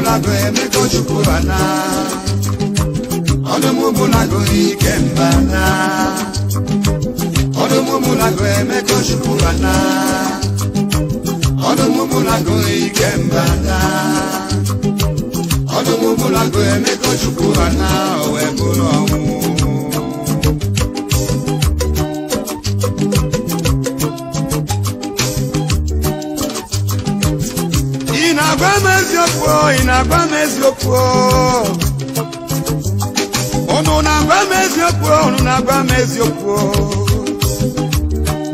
bulago emeko chukurana Odumu bulago ikembana Odumu bulago emeko chukurana Odumu bulago ikembana Odumu bulago emeko chukurana Owebulomu Inagbameziokwu Onu na-agbameziokwu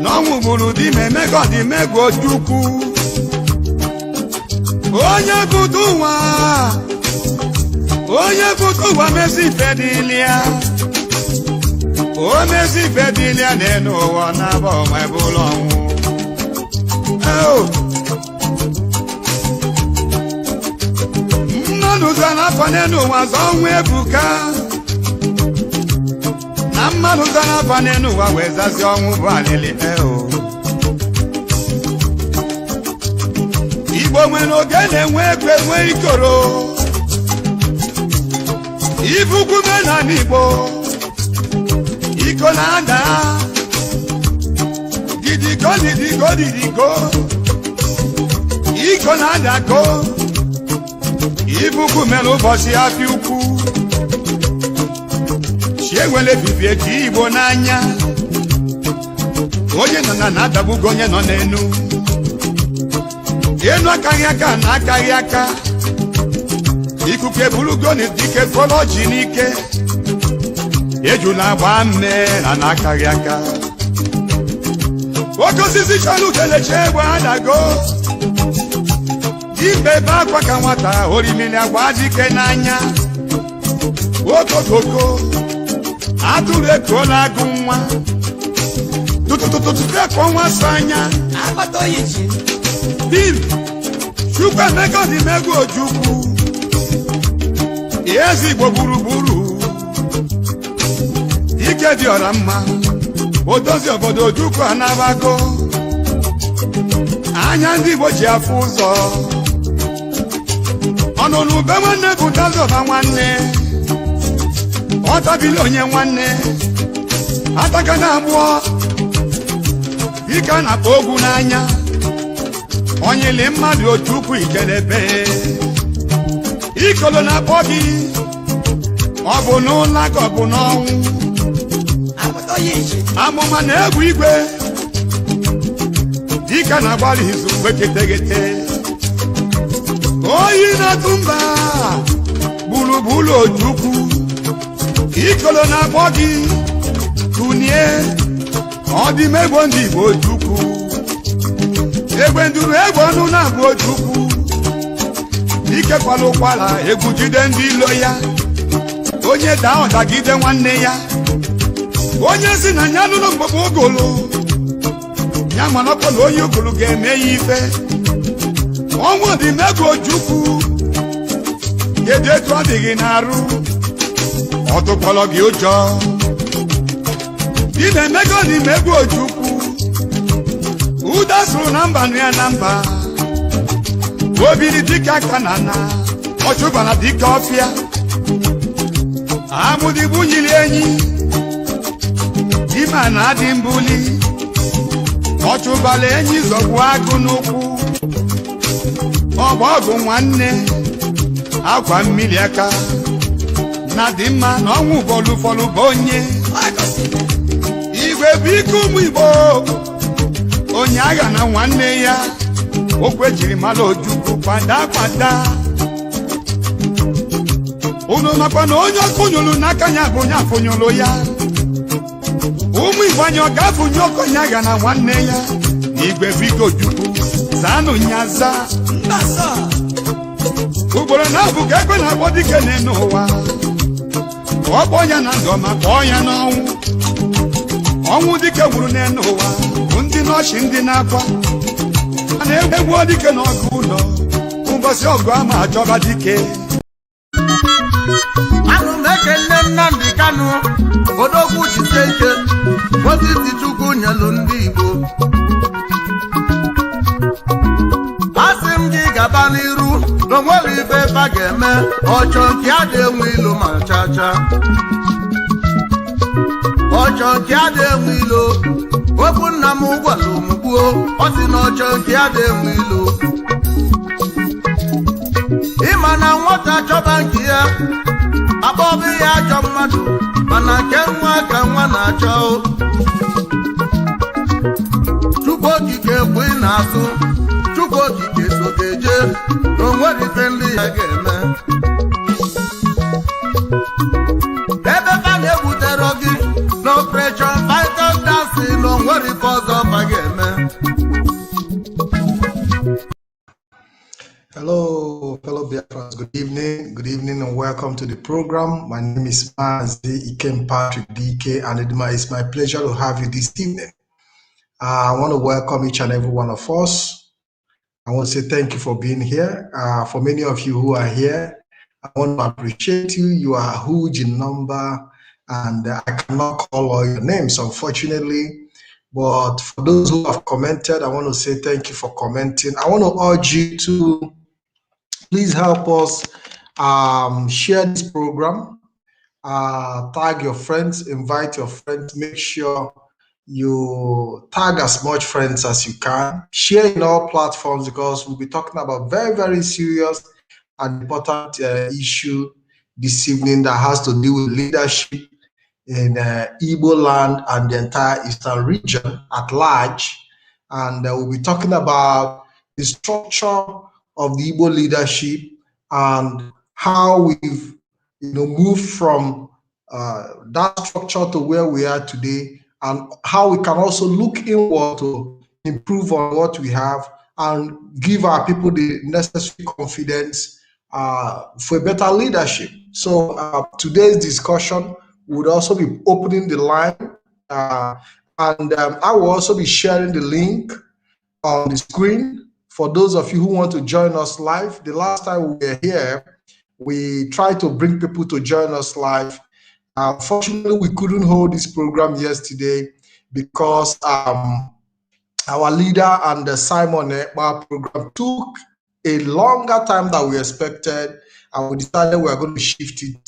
N'ọnwụ gburu di memego di mego Chukwu Onye butu ụwa mezi ife dịlịa O mezi ife dịlịa n'elu ụwa na-aba ọma ebulu ọnwụ Zana panenu wazonwe buka Na mmanu zana panenu wawezazi onwu balili Igbo mweno gene mwekwe mwe ikoro Ifuku mena nibo Iko nanda Didiko Iko nanda ko Ibuku melo bosi afi ukwu Chienwele fifie ji Igbo n'anya Onye nọ na adabugo onye nọ n'enu Enu akaghị aka na akaghị aka Ikuku ebulugo n'ike fọlọ ji n'ike Ejula agba mme na akaghị aka Oke osisi chọrọ ukelechi egbe adago Ibe bakwa ka nwata orimili agwa dike n'anya Okokoko Atụrụ ekola agụ nwa Tututututu ekwo nwa sanya Abato yichi Bill Chukwu emego di mego Ojukwu Ezi Igbo gburugburu Ike dị ọra mma Odozi obodo Ojukwu anabago Anya ndị Igbo ji afụ ụzọ Ọnụnụ be nwanne bụ dazọba nwanne Ọtabili onye nwanne Ataka na abụọ Ike na-akpa ogwu n'anya Onyele mmadụ Ojukwu ikelebe Ikolo na-akpọ gị Ọ bụ n'ụlọ ka ọ bụ n'ọnwụ Amụma na-egwu igwe Ike na-agbalị izu mgbe ketegete Oyi na-atụ mba Gburugburu Ojukwu Ikolo na-akpọ gị Kunie Ọ dị megbo ndị Igbo Ojukwu Egbe nduru egbe ọnụ na-abụ Ojukwu Ike kwala ụkwala egwu jide ndị ilo ya Onye daa ọdagide nwanne ya Onye si na ya nụrụ mgbogbo ogolo Ya manọkọ na onye ogolo ga-eme ya ife Ọnwụ dị mego Ojukwu Kedu etu ọ dị gị n'arụ Ọ tụkpọrọ gị ụjọ Dị na-emego dị mego Ojukwu Uda sụrụ na mba nụ ya na mba Obiri dike aka na na Ọ chụbara dike ọfịa Amụdịgbu nyiri enyi Ime na adị mbuli Ọ chụbara enyi zọgbu agụ n'ụkwụ Ọgbọgụ nwanne Akwa mmiri aka Na dị mma na ọnwụ bọlụfọlụ bụ onye Igwe bụ ike ụmụ Igbo Onye agha na nwanne ya Okwe jiri mara Ojukwu kwada Unu makwa na onye ọkụnyụlụ n'aka ya bụ onye afụnyụlụ ya Ụmụ Igbo anyị ọ ga-afụnye okonye agha na nwanne ya Igwe biko Ojukwu zaanụ nyaza Ugboro na-abụ ka ekwe na-akpọ dike n'elu ụwa Ọkpọ ya na ndụ ma kpọọ ya n'ọnwụ Ọnwụ dike gwuru n'elu ụwa Bụ ndị nọọchị ndị na-akwa A na-egwu dike n'ọgụ ụlọ Ụbọchị ọgụ ama achọba dike Anụ na-ekele Nnamdi Kanu Odogwu jisie ike Osisi Chukwu nyelu ndị Igbo Asị m gị gaba n'iru n'onwere ife ba ga-eme ọchọ nke a na-enwe ilo ma chacha ọchọ nke a na-enwe ilo okwu nna m gwara m gbuo ọ sị na ọchọ nke a na-enwe ilo ịma na nwata chọba nke ya akpọbi ya ajọ mmadụ mana nke nwa ka nwa na-achọ Chukwu okike bụ ị na-asụ Chukwu okike so ga-eje na onwere ife ndị ya ga-eme ebe ka na-ebutere gị na operation fighters dancing na onwere ife ọzọ ma ga-eme. Hello, fellow Biafrans. Good evening, and welcome to the program. My name is Mazi Ikem Patrick DK, and it's my pleasure to have you this evening. I want to welcome each and every one of us. I want to say thank you for being here. For many of you who are here, I want to appreciate you. You are huge in number, and I cannot call all your names, unfortunately. But for those who have commented, I want to say thank you for commenting. I want to urge you to please help us share this program, tag your friends, invite your friends, make sure you tag as much friends as you can, share in all platforms, because we'll be talking about very, very serious and important issue this evening that has to do with leadership in Igbo land and the entire Eastern region at large. And we'll be talking about the structure of the Igbo leadership and how we've moved from that structure to where we are today, and how we can also look inward to improve on what we have and give our people the necessary confidence for better leadership. So today's discussion would also be opening the line, and I will also be sharing the link on the screen for those of you who want to join us live. The last time we were here, we tried to bring people to join us live. Unfortunately, we couldn't hold this program yesterday because our leader and the Simon Ekpa program took a longer time than we expected, and we decided we were going to shift it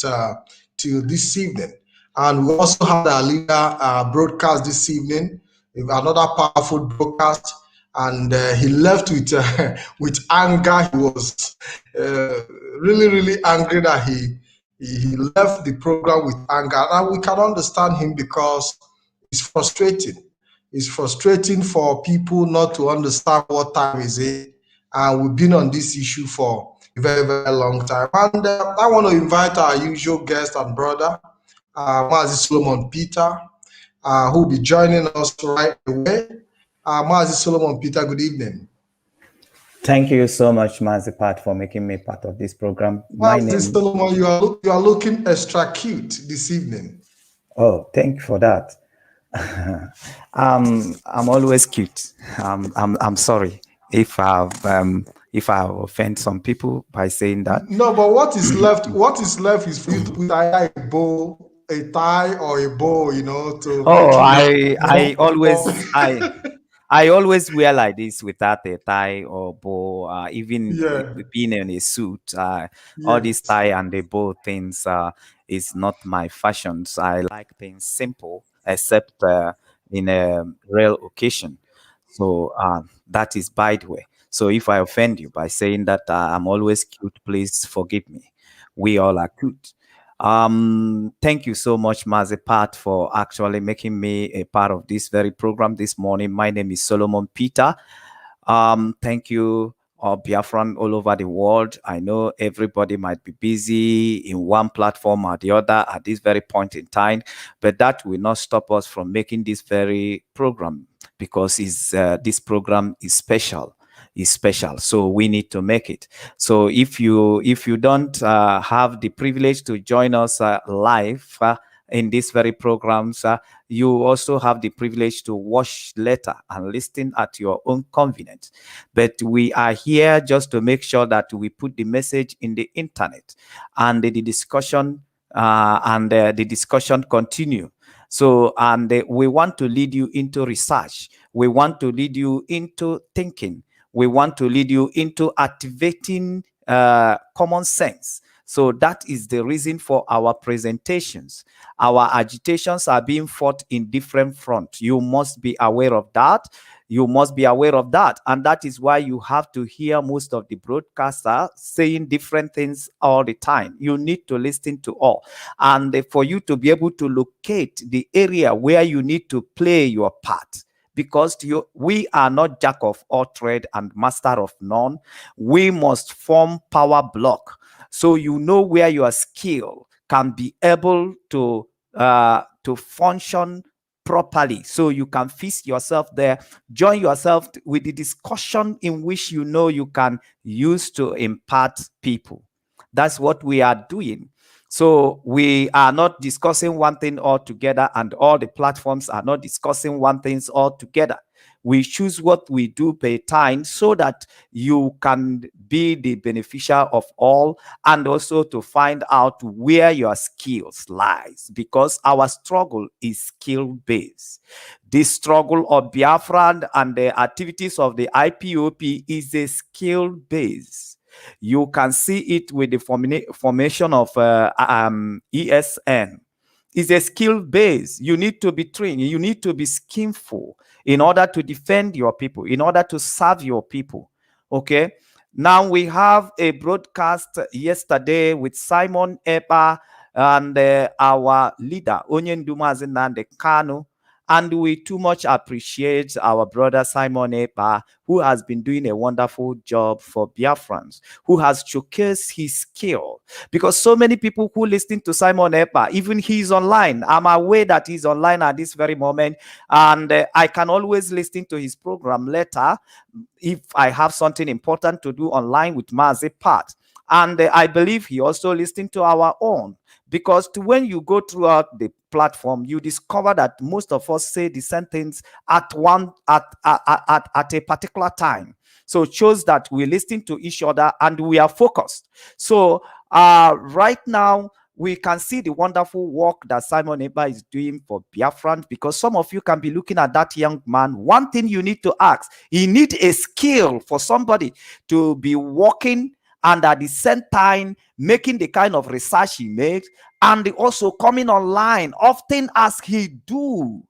to this evening. And we also had our leader broadcast this evening, another powerful broadcast, and he left with anger. He was really, really angry that he left the program with anger. And we can understand him because it's frustrating. It's frustrating for people not to understand what time is it. And we've been on this issue for a very, very long time. And I want to invite our usual guest and brother, Mazi Solomon Peter, who will be joining us right away. Mazi Solomon Peter, good evening. Thank you so much, Mazi Pat, for making me part of this program. Mazi Solomon, you are looking extra cute this evening. Oh, thank you for that. I'm always cute. I'm sorry if I offend some people by saying that. No, but what is left? What is left is for you to put a bow, a tie, or a bow. To. Oh, I always wear like this without a tie or bow, even being in a suit. All this tie and the bow things is not my fashions. I like things simple, except in a real occasion. So that is by the way. So if I offend you by saying that I'm always cute, please forgive me. We all are cute. Thank you so much, Mazepat, for actually making me a part of this very program this morning. My name is Solomon Peter. Thank you, Biafran all over the world. I know everybody might be busy in one platform or the other at this very point in time, but that will not stop us from making this very program, because this program is special. So we need to make it. So if you don't have the privilege to join us live in these very programs, you also have the privilege to watch later and listen at your own convenience. But we are here just to make sure that we put the message in the internet, and the discussion continue. So, and we want to lead you into research. We want to lead you into thinking. We want to lead you into activating common sense. So that is the reason for our presentations. Our agitations are being fought in different fronts. You must be aware of that. You must be aware of that. And that is why you have to hear most of the broadcasters saying different things all the time. You need to listen to all. And for you to be able to locate the area where you need to play your part, because we are not jack of all trade and master of none. We must form power block, so you know where your skill can be able to function properly, so you can feast yourself there, join yourself with the discussion in which you know you can use to impart people. That's what we are doing. So we are not discussing one thing altogether, and all the platforms are not discussing one thing altogether. We choose what we do per time so that you can be the beneficial of all, and also to find out where your skills lies, because our struggle is skill based. This struggle of Biafra and the activities of the IPOP is a skill base. You can see it with the formation of ESN. It's a skill base. You need to be trained. You need to be skillful in order to defend your people, in order to serve your people. Okay. Now we have a broadcast yesterday with Simon Epa and our leader, Onyendumazi Nnamdi Kanu. And we too much appreciate our brother Simon Epa, who has been doing a wonderful job for Biafrans, who has showcased his skill. Because so many people who listen to Simon Epa, even he's online. I'm aware that he's online at this very moment. And I can always listen to his program later if I have something important to do online with Mazi Pat. And I believe he also listened to our own. Because when you go throughout the platform, you discover that most of us say the same things at a particular time. So it shows that we listen to each other and we are focused. So right now, we can see the wonderful work that Simon Epa is doing for Biafran, because some of you can be looking at that young man. One thing you need to ask, he needs a skill for somebody to be working and at the same time making the kind of research he makes, and also coming online often as he do.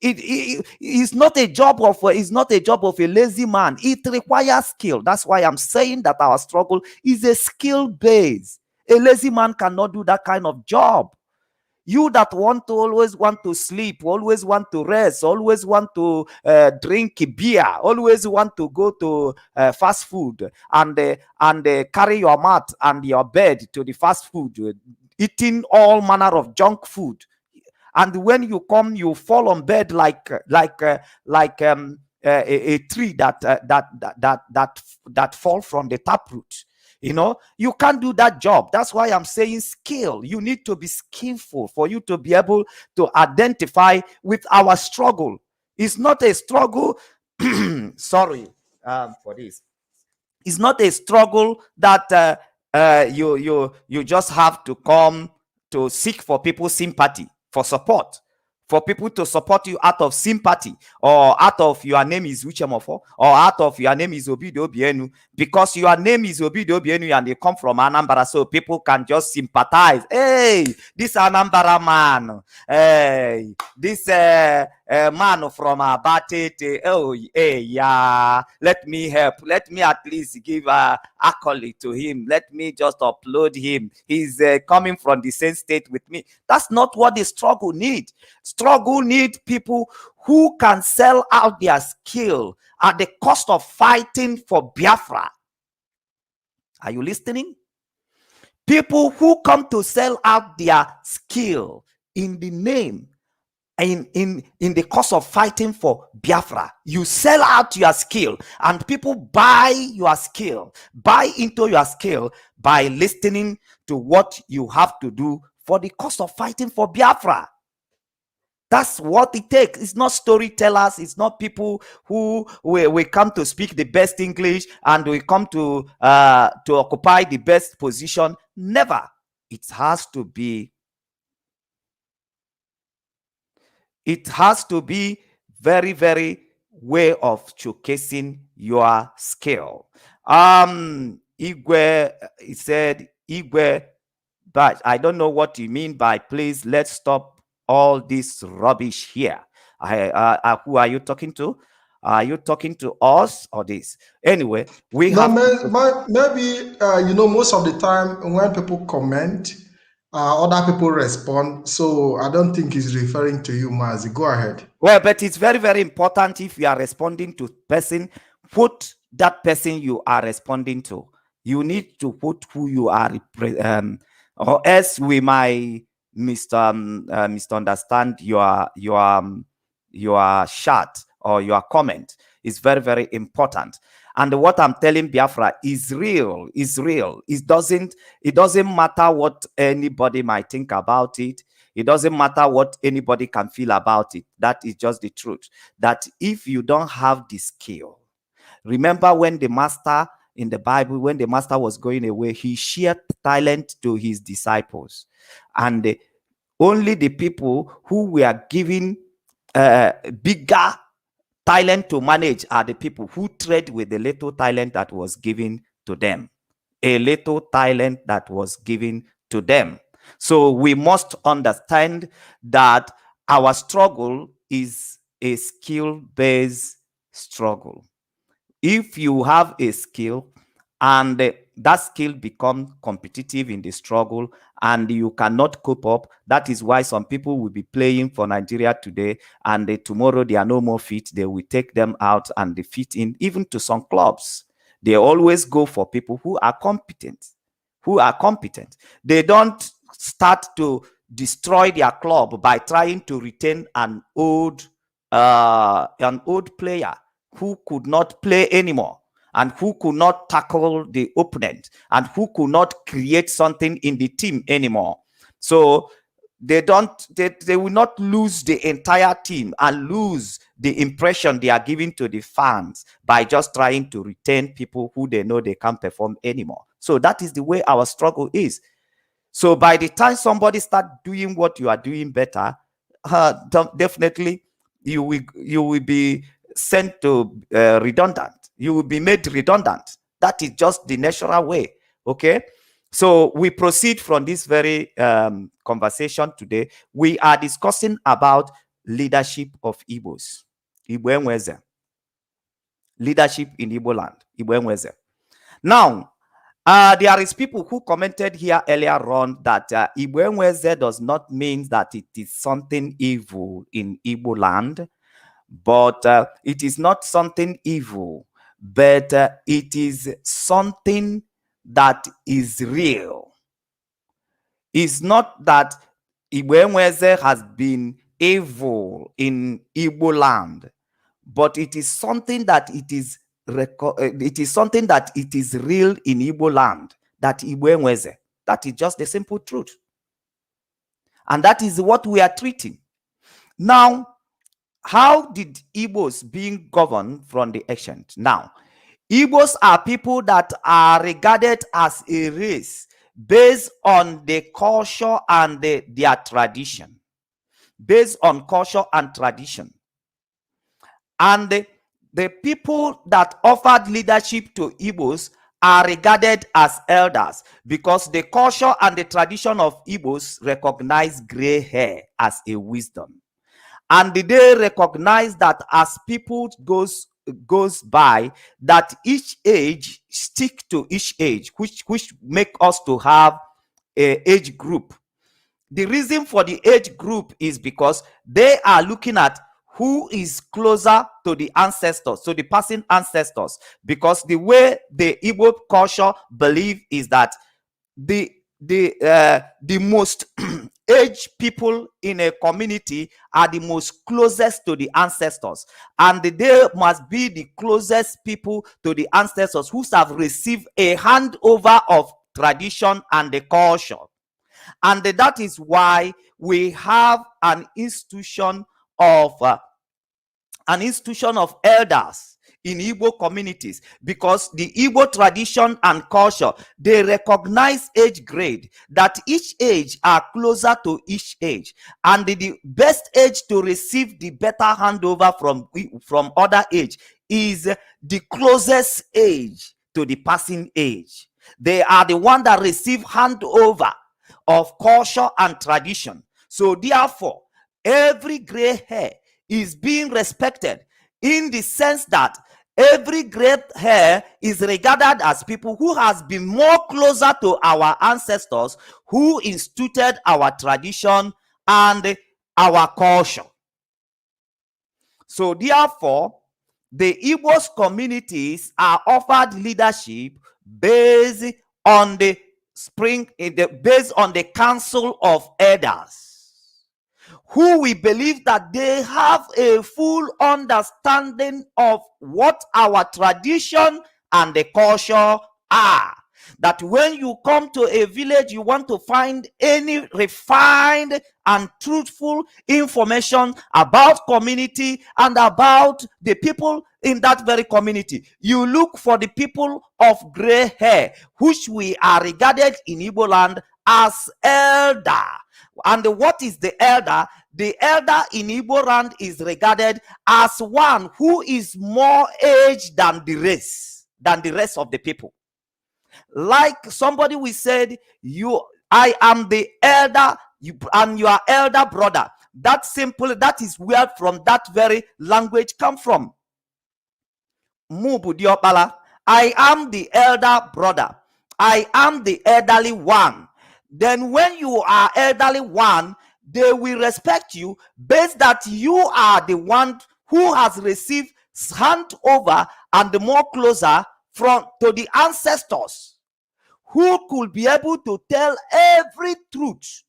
It's not a job of a lazy man. It requires skill. That's why I'm saying that our struggle is a skill base. A lazy man cannot do that kind of job. You that always want to sleep, always want to rest, always want to drink beer, always want to go to fast food and carry your mat and your bed to the fast food, eating all manner of junk food. And when you come, you fall on bed like a tree that fall from the taproot. You know, you can't do that job. That's why I'm saying skill. You need to be skillful for you to be able to identify with our struggle. It's not a struggle. Sorry for this. It's not a struggle that you just have to come to seek for people's sympathy, for support, for people to support you out of sympathy, or out of your name is Uchemofo, or out of your name is Obido Bienu, because your name is Obido Bienu and they come from Anambra, so people can just sympathize. Hey, this Anambra man. Hey, this man from Abate. Oh, hey, yeah. Let me help. Let me at least give a accolade to him. Let me just upload him. He's coming from the same state with me. That's not what the struggle needs. Struggle need people who can sell out their skill at the cost of fighting for Biafra. Are you listening? People who come to sell out their skill in the name, in the cost of fighting for Biafra. You sell out your skill and people buy your skill, buy into your skill by listening to what you have to do for the cost of fighting for Biafra. That's what it takes. It's not storytellers. It's not people who we come to speak the best English and we come to occupy the best position. Never. It has to be very, very way of showcasing your skill. Igwe, he said, Igwe, but I don't know what you mean by please, let's stop all this rubbish here. Who are you talking to? Are you talking to us or this? Anyway, we No, have... maybe, most of the time when people comment, other people respond. So I don't think he's referring to you, Mazi. Go ahead. Well, but it's very, very important if you are responding to person, put that person you are responding to. You need to put who you are, or else we might misunderstand your chat or your comment. Is very, very important. And what I'm telling Biafra is real. Is real. It doesn't matter what anybody might think about it. It doesn't matter what anybody can feel about it. That is just the truth. That if you don't have the skill, remember when the master in the Bible, when the master was going away, he shared talent to his disciples. And only the people who were given bigger talent to manage are the people who trade with the little talent that was given to them. A little talent that was given to them. So we must understand that our struggle is a skill-based struggle. If you have a skill and that skill becomes competitive in the struggle and you cannot cope up, that is why some people will be playing for Nigeria today and tomorrow they are no more fit. They will take them out and they fit in even to some clubs. They always go for people who are competent. They don't start to destroy their club by trying to retain an old player who could not play anymore and who could not tackle the opponent and who could not create something in the team anymore. So they will not lose the entire team and lose the impression they are giving to the fans by just trying to retain people who they know they can't perform anymore. So that is the way our struggle is. So by the time somebody start doing what you are doing better, definitely you will be sent to redundant. You will be made redundant. That is just the natural way. Okay. So we proceed from this very conversation today. We are discussing about leadership of Igbos. Leadership in Igbo land. Now, there is people who commented here earlier on that Igbo does not mean that it is something evil in Igbo land, but it is not something evil, but it is something that is real. It's not that Igbo has been evil in Igbo land, but it is something that it is something that it is real in Igbo land, that Igbo. That is just the simple truth. And that is what we are treating. Now, how did Igbos being governed from the ancient? Now, Igbos are people that are regarded as a race based on the culture and their tradition. Based on culture and tradition. And the people that offered leadership to Igbos are regarded as elders because the culture and the tradition of Igbos recognize gray hair as a wisdom. And they recognize that as people goes by, that each age stick to each age, which make us to have a age group. The reason for the age group is because they are looking at who is closer to the ancestors, to the passing ancestors, because the way the Igbo culture believe is that the most aged people in a community are the most closest to the ancestors, and they must be the closest people to the ancestors who have received a handover of tradition and the culture. And that is why we have an institution of elders in Igbo communities, because the Igbo tradition and culture, they recognize age grade, that each age are closer to each age, and the best age to receive the better handover from other age is the closest age to the passing age. They are the one that receive handover of culture and tradition. So therefore, every gray hair is being respected in the sense that every gray hair is regarded as people who has been more closer to our ancestors, who instituted our tradition and our culture. So therefore, the Igbo communities are offered leadership based on the based on the council of elders, who we believe that they have a full understanding of what our tradition and the culture are. That when you come to a village, you want to find any refined and truthful information about community and about the people in that very community, you look for the people of gray hair, which we are regarded in Igbo land as elder. And what is the elder? The elder in Igbo land is regarded as one who is more aged than the rest of the people. Like somebody we said, I am the elder, and you are elder brother. That is where from that very language come from. Mubu diopala. I am the elder brother. I am the elderly one. Then when you are elderly one, they will respect you based that you are the one who has received handover and the more closer to the ancestors, who could be able to tell every truth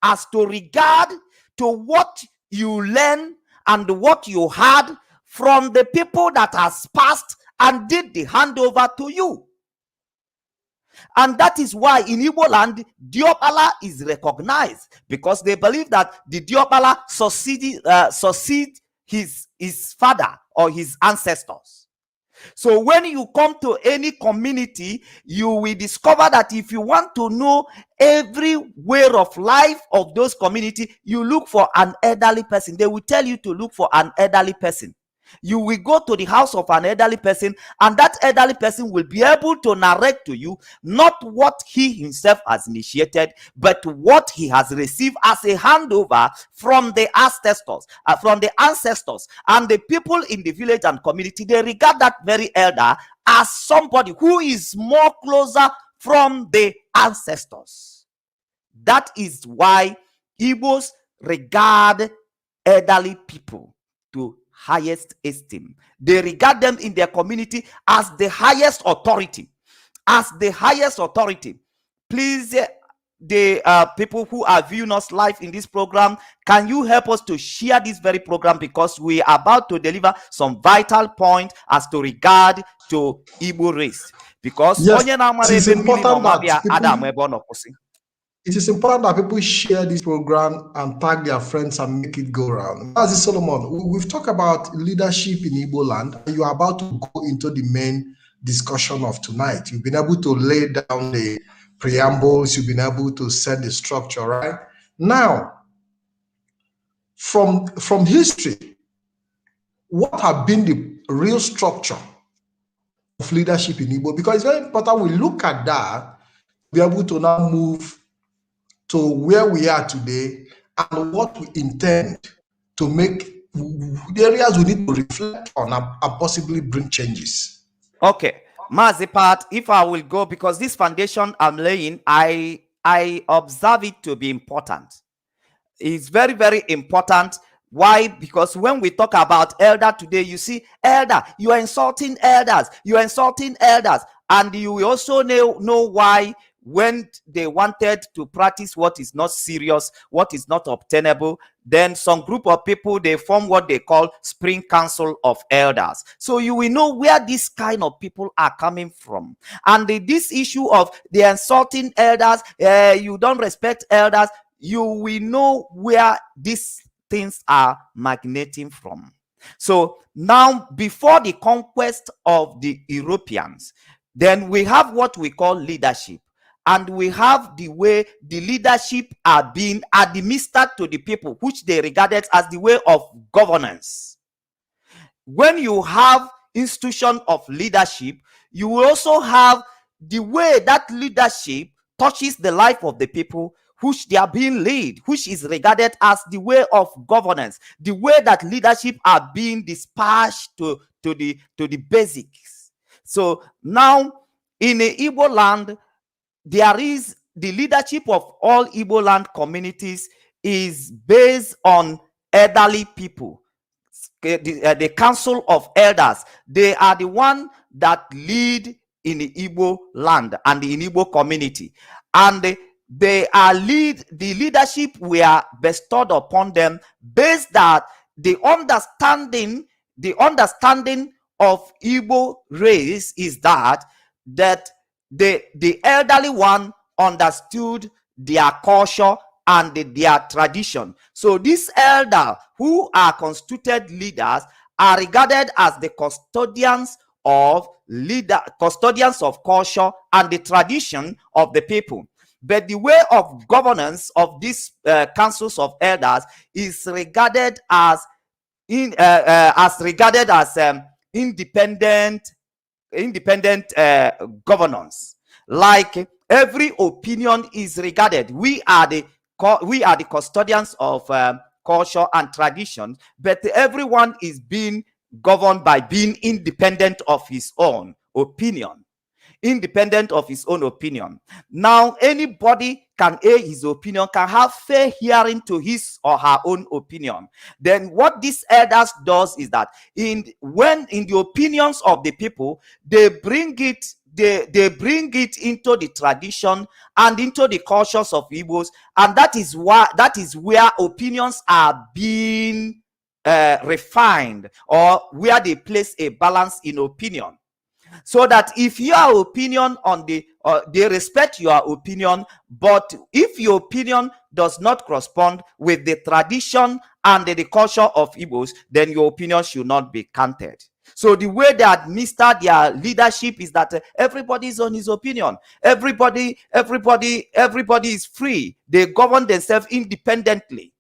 as to regard to what you learn and what you had from the people that has passed and did the handover to you. And that is why in Igbo land, Diopala is recognized, because they believe that the Diopala succeed his father or his ancestors. So when you come to any community, you will discover that if you want to know every way of life of those community, you look for an elderly person. They will tell you to look for an elderly person. You will go to the house of an elderly person, and that elderly person will be able to narrate to you not what he himself has initiated, but what he has received as a handover from the ancestors, and the people in the village and community. They regard that very elder as somebody who is more closer from the ancestors. That is why Igbos regard elderly people to highest esteem. They regard them in their community as the highest authority. Please, the people who are viewing us live in this program, can you help us to share this very program, because we are about to deliver some vital point as to regard to Igbo race. Because yes, it is important that people share this program and tag their friends and make it go around. As Solomon, we've talked about leadership in Igbo land, and you are about to go into the main discussion of tonight. You've been able to lay down the preambles, you've been able to set the structure, right? Now, from history, what have been the real structure of leadership in Igbo? Because it's very important we look at that to be able to now move to where we are today and what we intend to make the areas we need to reflect on and possibly bring changes. Okay, Mazipat, if I will go, because this foundation I'm laying, I observe it to be important. It's very, very important. Why? Because when we talk about elder today, you see, elder, you are insulting elders. And you will also know why. When they wanted to practice what is not serious, what is not obtainable, then some group of people, they form what they call Spring Council of Elders. So you will know where these kind of people are coming from. And this issue of the insulting elders, you don't respect elders, you will know where these things are magnating from. So now, before the conquest of the Europeans, then we have what we call leadership. And we have the way the leadership are being administered to the people, which they regarded as the way of governance. When you have institution of leadership, you will also have the way that leadership touches the life of the people which they are being led, which is regarded as the way of governance, the way that leadership are being dispatched to the basics. So now in a Igbo land, there is the leadership of all Igbo land communities is based on elderly people. The council of elders, they are the one that lead in the Igbo land and in Igbo community, and the leadership were bestowed upon them based that the understanding of Igbo race is that the elderly one understood their culture and their tradition. So these elders, who are constituted leaders, are regarded as the custodians of culture and the tradition of the people. But the way of governance of these councils of elders is regarded as independent governance. Like every opinion is regarded. We are the custodians of culture and tradition, but everyone is being governed by being independent of his own opinion. Now, anybody can air his opinion, can have fair hearing to his or her own opinion. Then what these elders does is that in the opinions of the people, they bring it into the tradition and into the cultures of Igbos, and that is where opinions are being refined, or where they place a balance in opinion. So that if your opinion they respect your opinion, but if your opinion does not correspond with the tradition and the culture of Igbos, then your opinion should not be counted. So the way they administer their leadership is that everybody is on his opinion. Everybody is free. They govern themselves independently.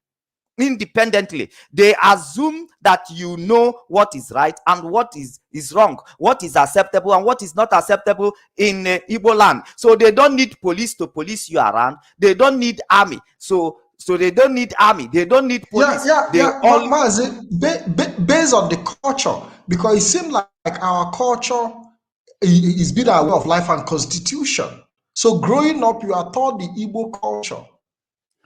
They assume that you know what is right and what is wrong, what is acceptable and what is not acceptable in Igbo land. So they don't need police to police you around. They don't need army. So they don't need army. They don't need police. Based on the culture, because it seems like our culture is been our way of life and constitution. So growing up, you are taught the Igbo culture.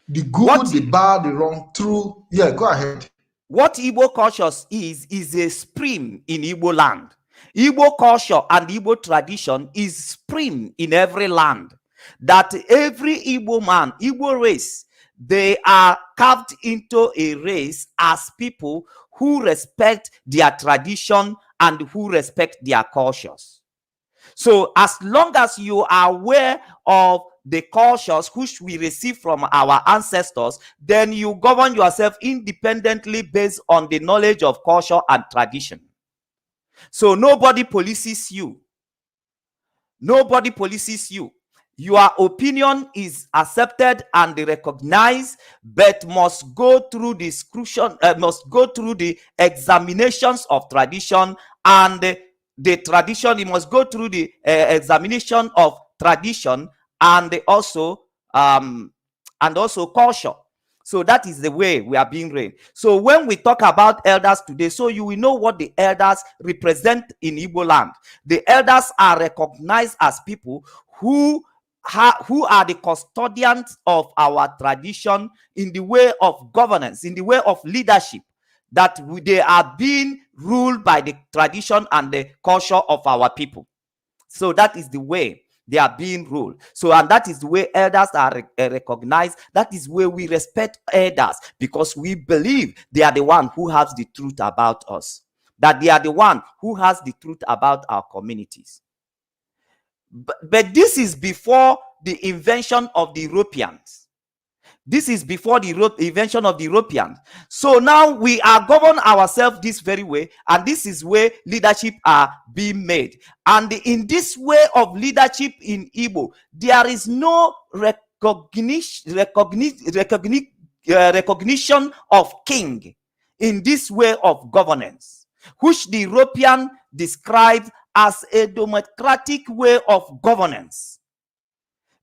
The good, the bad, the wrong, true. Yeah, go ahead. What Igbo culture is a spring in Igbo land. Igbo culture and Igbo tradition is spring in every land. That every Igbo man, Igbo race, they are carved into a race as people who respect their tradition and who respect their cultures. So as long as you are aware of the cultures which we receive from our ancestors, then you govern yourself independently based on the knowledge of culture and tradition. So nobody polices you. Your opinion is accepted and recognized, but must go through the examinations of tradition, and the tradition, it must go through the examination of tradition and also culture. So that is the way we are being raised. So when we talk about elders today, so you will know what the elders represent in Igbo land. The elders are recognized as people who are the custodians of our tradition in the way of governance, in the way of leadership, that they are being ruled by the tradition and the culture of our people. So that is the way they are being ruled. So, and that is the way elders are recognized. That is where we respect elders, because we believe they are the one who has the truth about us, that they are the one who has the truth about our communities. But this is before the invention of the Europeans. This is before the invention of the Europeans. So now we are govern ourselves this very way, and this is where leadership are being made. And in this way of leadership in Igbo, there is no recognition of king in this way of governance, which the European described as a democratic way of governance.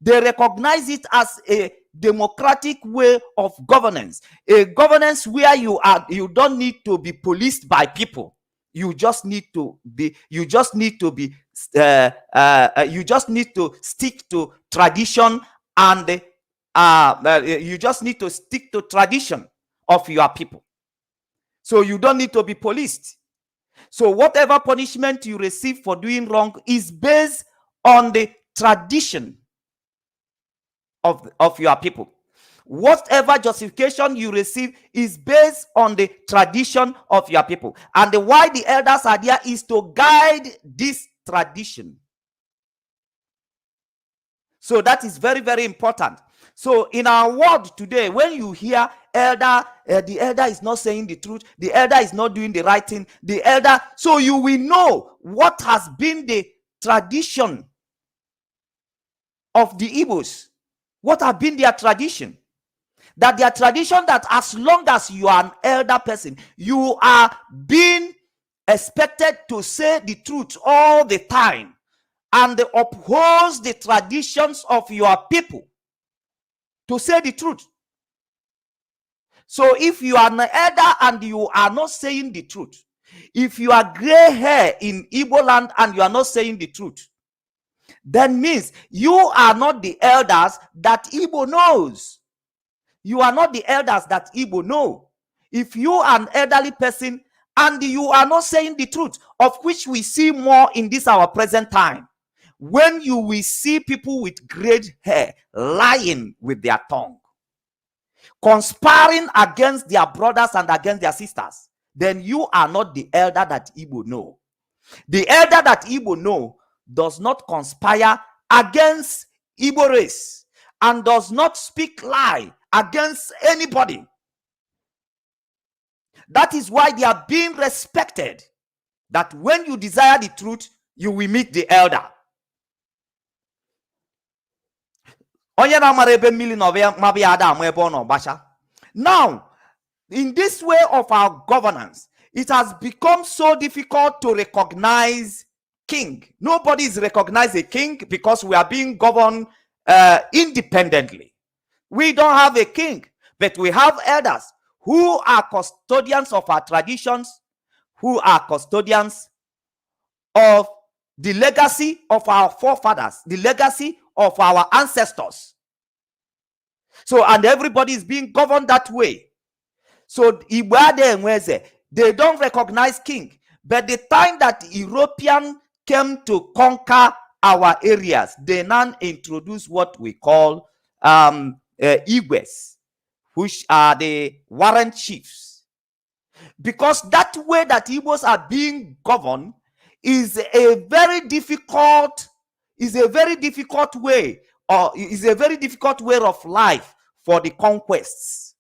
They recognize it as a democratic way of governance, a governance where you don't need to be policed by people. You just need to stick to tradition, and you just need to stick to tradition of your people. So you don't need to be policed. So whatever punishment you receive for doing wrong is based on the tradition of your people. Whatever justification you receive is based on the tradition of your people. And why the elders are there is to guide this tradition. So that is very, very important. So in our world today, when you hear elder, the elder is not saying the truth, the elder is not doing the right thing, the elder, so you will know what has been the tradition of the Igbos. What have been their tradition? That their tradition, that as long as you are an elder person, you are being expected to say the truth all the time and uphold the traditions of your people, to say the truth. So if you are an elder and you are not saying the truth, if you are gray hair in Igbo land and you are not saying the truth, then means you are not the elders that Igbo knows. You are not the elders that Igbo know. If you are an elderly person and you are not saying the truth, of which we see more in this our present time, when you will see people with gray hair lying with their tongue, conspiring against their brothers and against their sisters, then you are not the elder that Igbo know. The elder that Igbo know does not conspire against Igbo race and does not speak lie against anybody. That is why they are being respected. That when you desire the truth, you will meet the elder. Now, in this way of our governance, it has become so difficult to recognize king. Nobody is recognized a king because we are being governed independently. We don't have a king, but we have elders who are custodians of our traditions, who are custodians of the legacy of our forefathers, the legacy of our ancestors. So, and everybody is being governed that way. So, they don't recognize king. But the time that European came to conquer our areas, they now introduced what we call Igwes, which are the warrant chiefs. Because that way that Igbos are being governed is a very difficult way, or is a very difficult way of life for the conquests.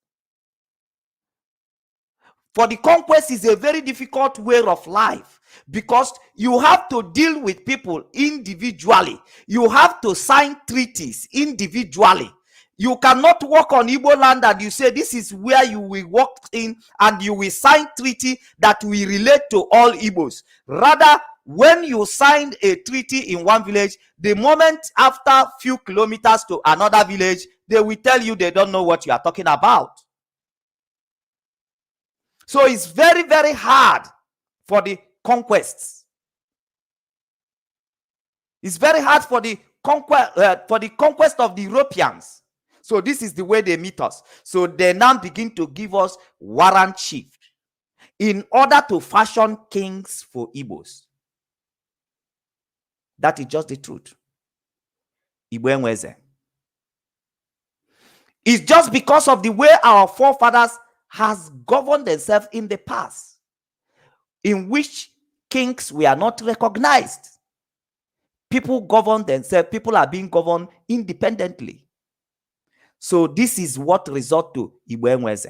For the conquest is a very difficult way of life, because you have to deal with people individually. You have to sign treaties individually. You cannot walk on Igbo land and you say this is where you will walk in and you will sign treaty that will relate to all Igbos. Rather, when you sign a treaty in one village, the moment after few kilometers to another village, they will tell you they don't know what you are talking about. So it's very, very hard for the conquests. It's very hard for the conquest of the Europeans. So this is the way they meet us. So they now begin to give us warrant chief in order to fashion kings for Igbos. That is just the truth. Igbo enweze. It's just because of the way our forefathers has governed themselves in the past, in which kings were not recognized. People govern themselves. People are being governed independently. So this is what result to Igbo enweze.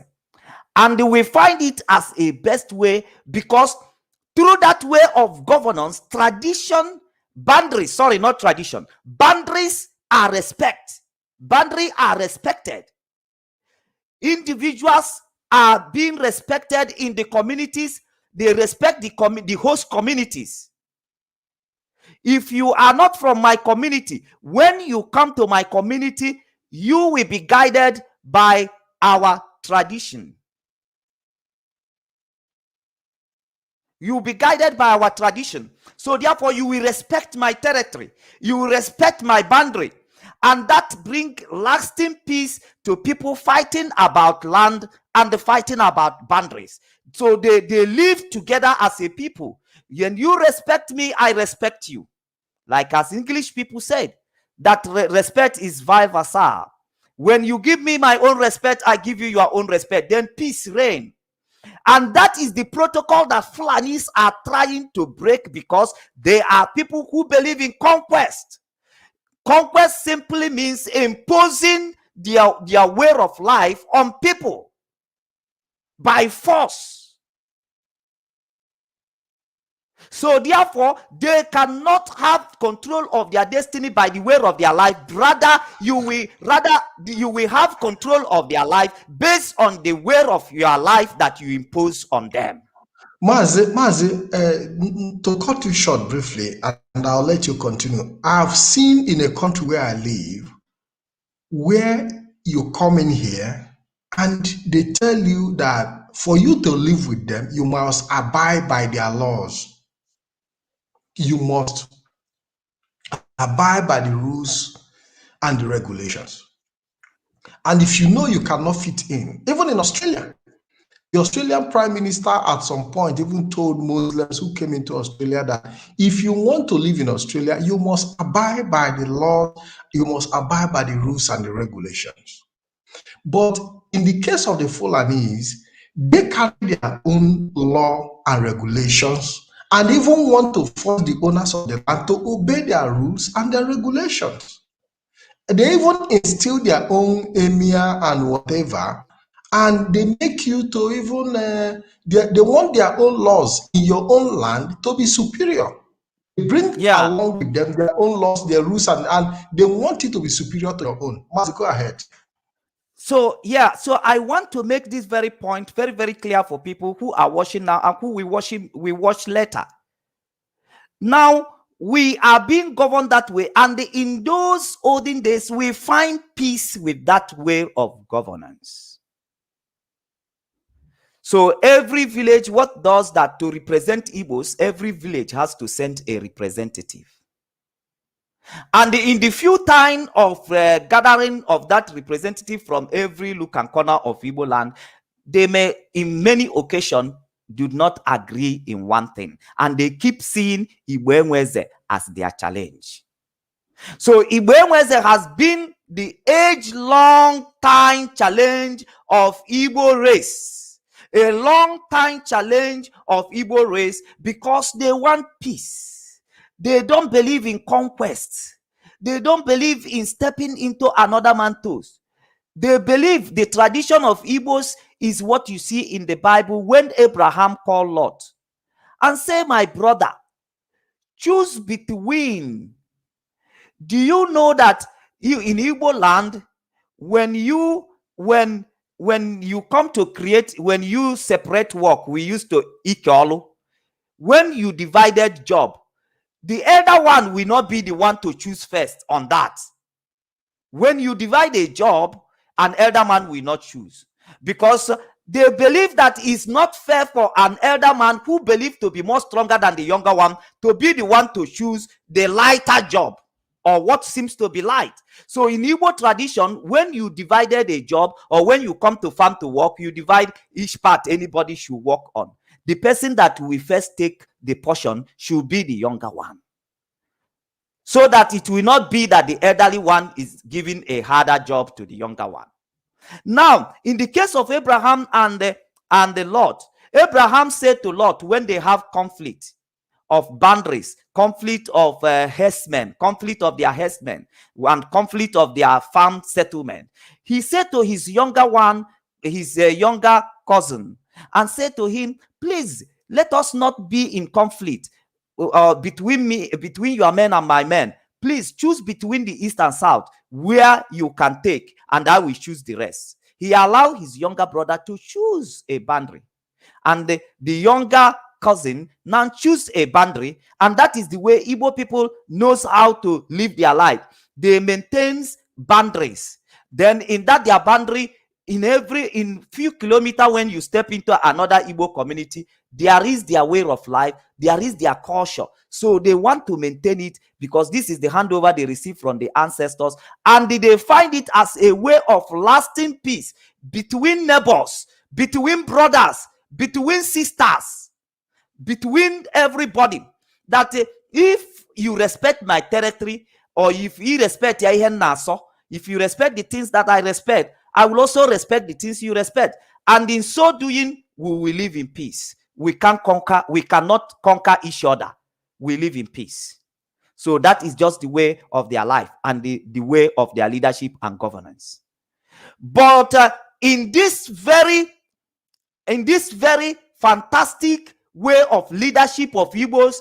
And we find it as a best way because through that way of governance, boundaries are boundaries are respected. Individuals are being respected in the communities. They respect the host communities. If you are not from my community, when you come to my community, you will be guided by our tradition. You will be guided by our tradition. So therefore, you will respect my territory. You will respect my boundary. And that brings lasting peace to people fighting about land and fighting about boundaries. So they live together as a people. When you respect me, I respect you. Like as English people said, that respect is vice versa. When you give me my own respect, I give you your own respect. Then peace reign. And that is the protocol that Fulanis are trying to break, because they are people who believe in conquest. Conquest simply means imposing their way of life on people by force. So therefore, they cannot have control of their destiny by the way of their life. Rather, you will have control of their life based on the way of your life that you impose on them. Mazi, to cut you short briefly, and I'll let you continue. I've seen in a country where I live, where you come in here and they tell you that for you to live with them, you must abide by their laws. You must abide by the rules and the regulations. And if you know you cannot fit in, even in Australia, the Australian Prime Minister at some point even told Muslims who came into Australia that if you want to live in Australia, you must abide by the law, you must abide by the rules and the regulations. But in the case of the Fulanese, they carry their own law and regulations and even want to force the owners of the land to obey their rules and their regulations. They even instill their own emir and whatever, and they make you to even, they want their own laws in your own land to be superior. They bring along with them their own laws, their rules, and they want it to be superior to your own. Must go ahead. So I want to make this very point very, very clear for people who are watching now and who we watch later. Now, we are being governed that way, and in those olden days, we find peace with that way of governance. So every village, what does that to represent Igbos? Every village has to send a representative. And in the few time of gathering of that representative from every nook and corner of Igbo land, they may, in many occasions, do not agree in one thing. And they keep seeing Igbo Enweze as their challenge. So Igbo Enweze has been the age-long time challenge of Igbo race. A long time challenge of Igbo race, because they want peace. They don't believe in conquest. They don't believe in stepping into another man's toes. They believe the tradition of Igbos is what you see in the Bible when Abraham called Lot and say, my brother, choose between. Do you know that you in Igbo land, when you come to create, when you separate work, we used to ikolu. When you divided job, the elder one will not be the one to choose first on that. When you divide a job, an elder man will not choose, because they believe that it's not fair for an elder man who believes to be more stronger than the younger one to be the one to choose the lighter job or what seems to be light. So in Igbo tradition, when you divided a job or when you come to farm to work, you divide each part anybody should work on. The person that will first take the portion should be the younger one, so that it will not be that the elderly one is giving a harder job to the younger one. Now, in the case of Abraham and the Lot, Abraham said to Lot, when they have conflict of boundaries, conflict of herdsmen, conflict of their herdsmen, and conflict of their farm settlement, he said to his younger one, his younger cousin, and said to him, please, let us not be in conflict between your men and my men. Please choose between the east and south where you can take, and I will choose the rest. He allowed his younger brother to choose a boundary, and the younger cousin, now choose a boundary, and that is the way Igbo people knows how to live their life. They maintains boundaries. Then in that their boundary, in few kilometers when you step into another Igbo community, there is their way of life, there is their culture. So they want to maintain it because this is the handover they receive from the ancestors, and they find it as a way of lasting peace between neighbors, between brothers, between sisters, between everybody. That if you respect my territory, or if you respect if you respect the things that I respect, I will also respect the things you respect. And in so doing, we will live in peace. We cannot conquer each other. We live in peace. So that is just the way of their life and the way of their leadership and governance. But in this very fantastic way of leadership of Igbos,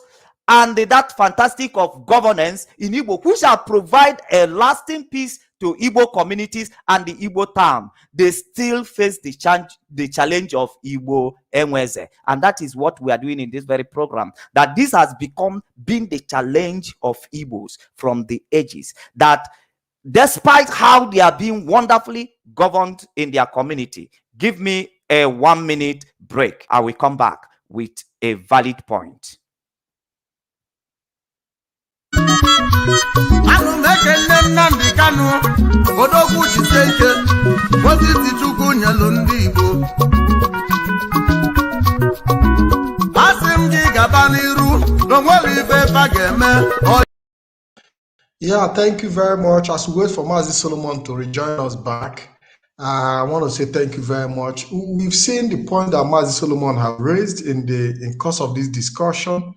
and that fantastic of governance in Igbo, who shall provide a lasting peace to Igbo communities and the Igbo town, they still face the challenge of Igbo Enweze. And that is what we are doing in this very program. That this has been the challenge of Igbos from the ages. That despite how they are being wonderfully governed in their community, give me a 1 minute break. I will come back with a valid point. Nnamdi Kanu odogwu Chiseke Moses Chukwu nyelu ndị Igbo asị m gị gaba n'iru n'onwere ife ba ga-eme. Yeah, thank you very much. As we wait for Mazi Solomon to rejoin us back, I want to say thank you very much. We've seen the point that Mazi Solomon have raised in course of this discussion.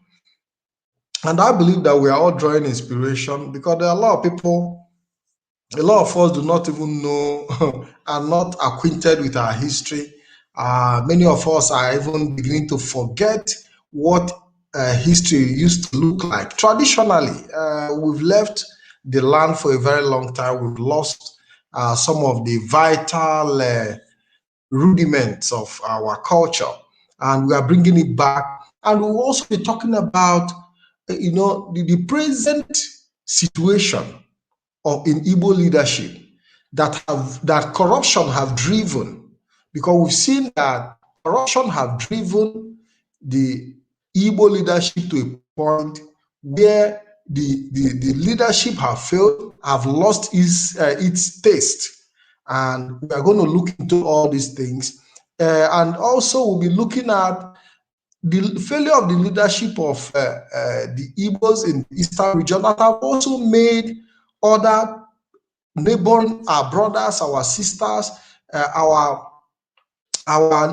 And I believe that we are all drawing inspiration because there are a lot of people, a lot of us do not even know, are not acquainted with our history. Many of us are even beginning to forget what history used to look like. Traditionally, we've left the land for a very long time. We've lost some of the vital rudiments of our culture, and we are bringing it back. And we'll also be talking about the present situation in Igbo leadership that corruption have driven, because we've seen that corruption have driven the Igbo leadership to a point where the leadership have failed, have lost its taste. And we are going to look into all these things. And also we'll be looking at the failure of the leadership of the Igbos in the Eastern region that have also made other neighboring, our brothers, our sisters, our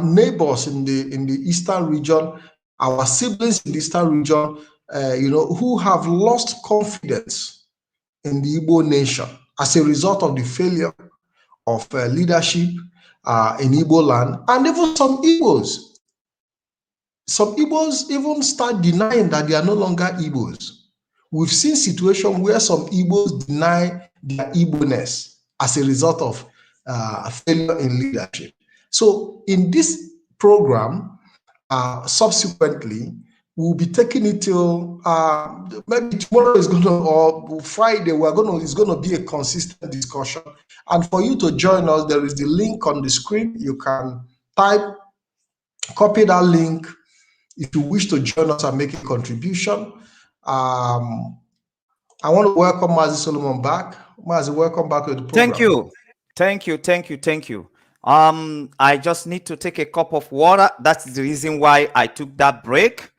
neighbors in the Eastern region, our siblings in the Eastern region, who have lost confidence in the Igbo nation as a result of the failure of leadership in Igbo land. And even some Igbos even start denying that they are no longer Igbos. We've seen situations where some Igbos deny their Igbo-ness as a result of failure in leadership. So in this program, subsequently, we'll be taking it till maybe tomorrow is going to, or Friday, it's going to be a consistent discussion. And for you to join us, there is the link on the screen. You can copy that link if you wish to join us and make a contribution. I want to welcome Mazi Solomon back. Mazi, welcome back to the program. Thank you. I just need to take a cup of water. That's the reason why I took that break.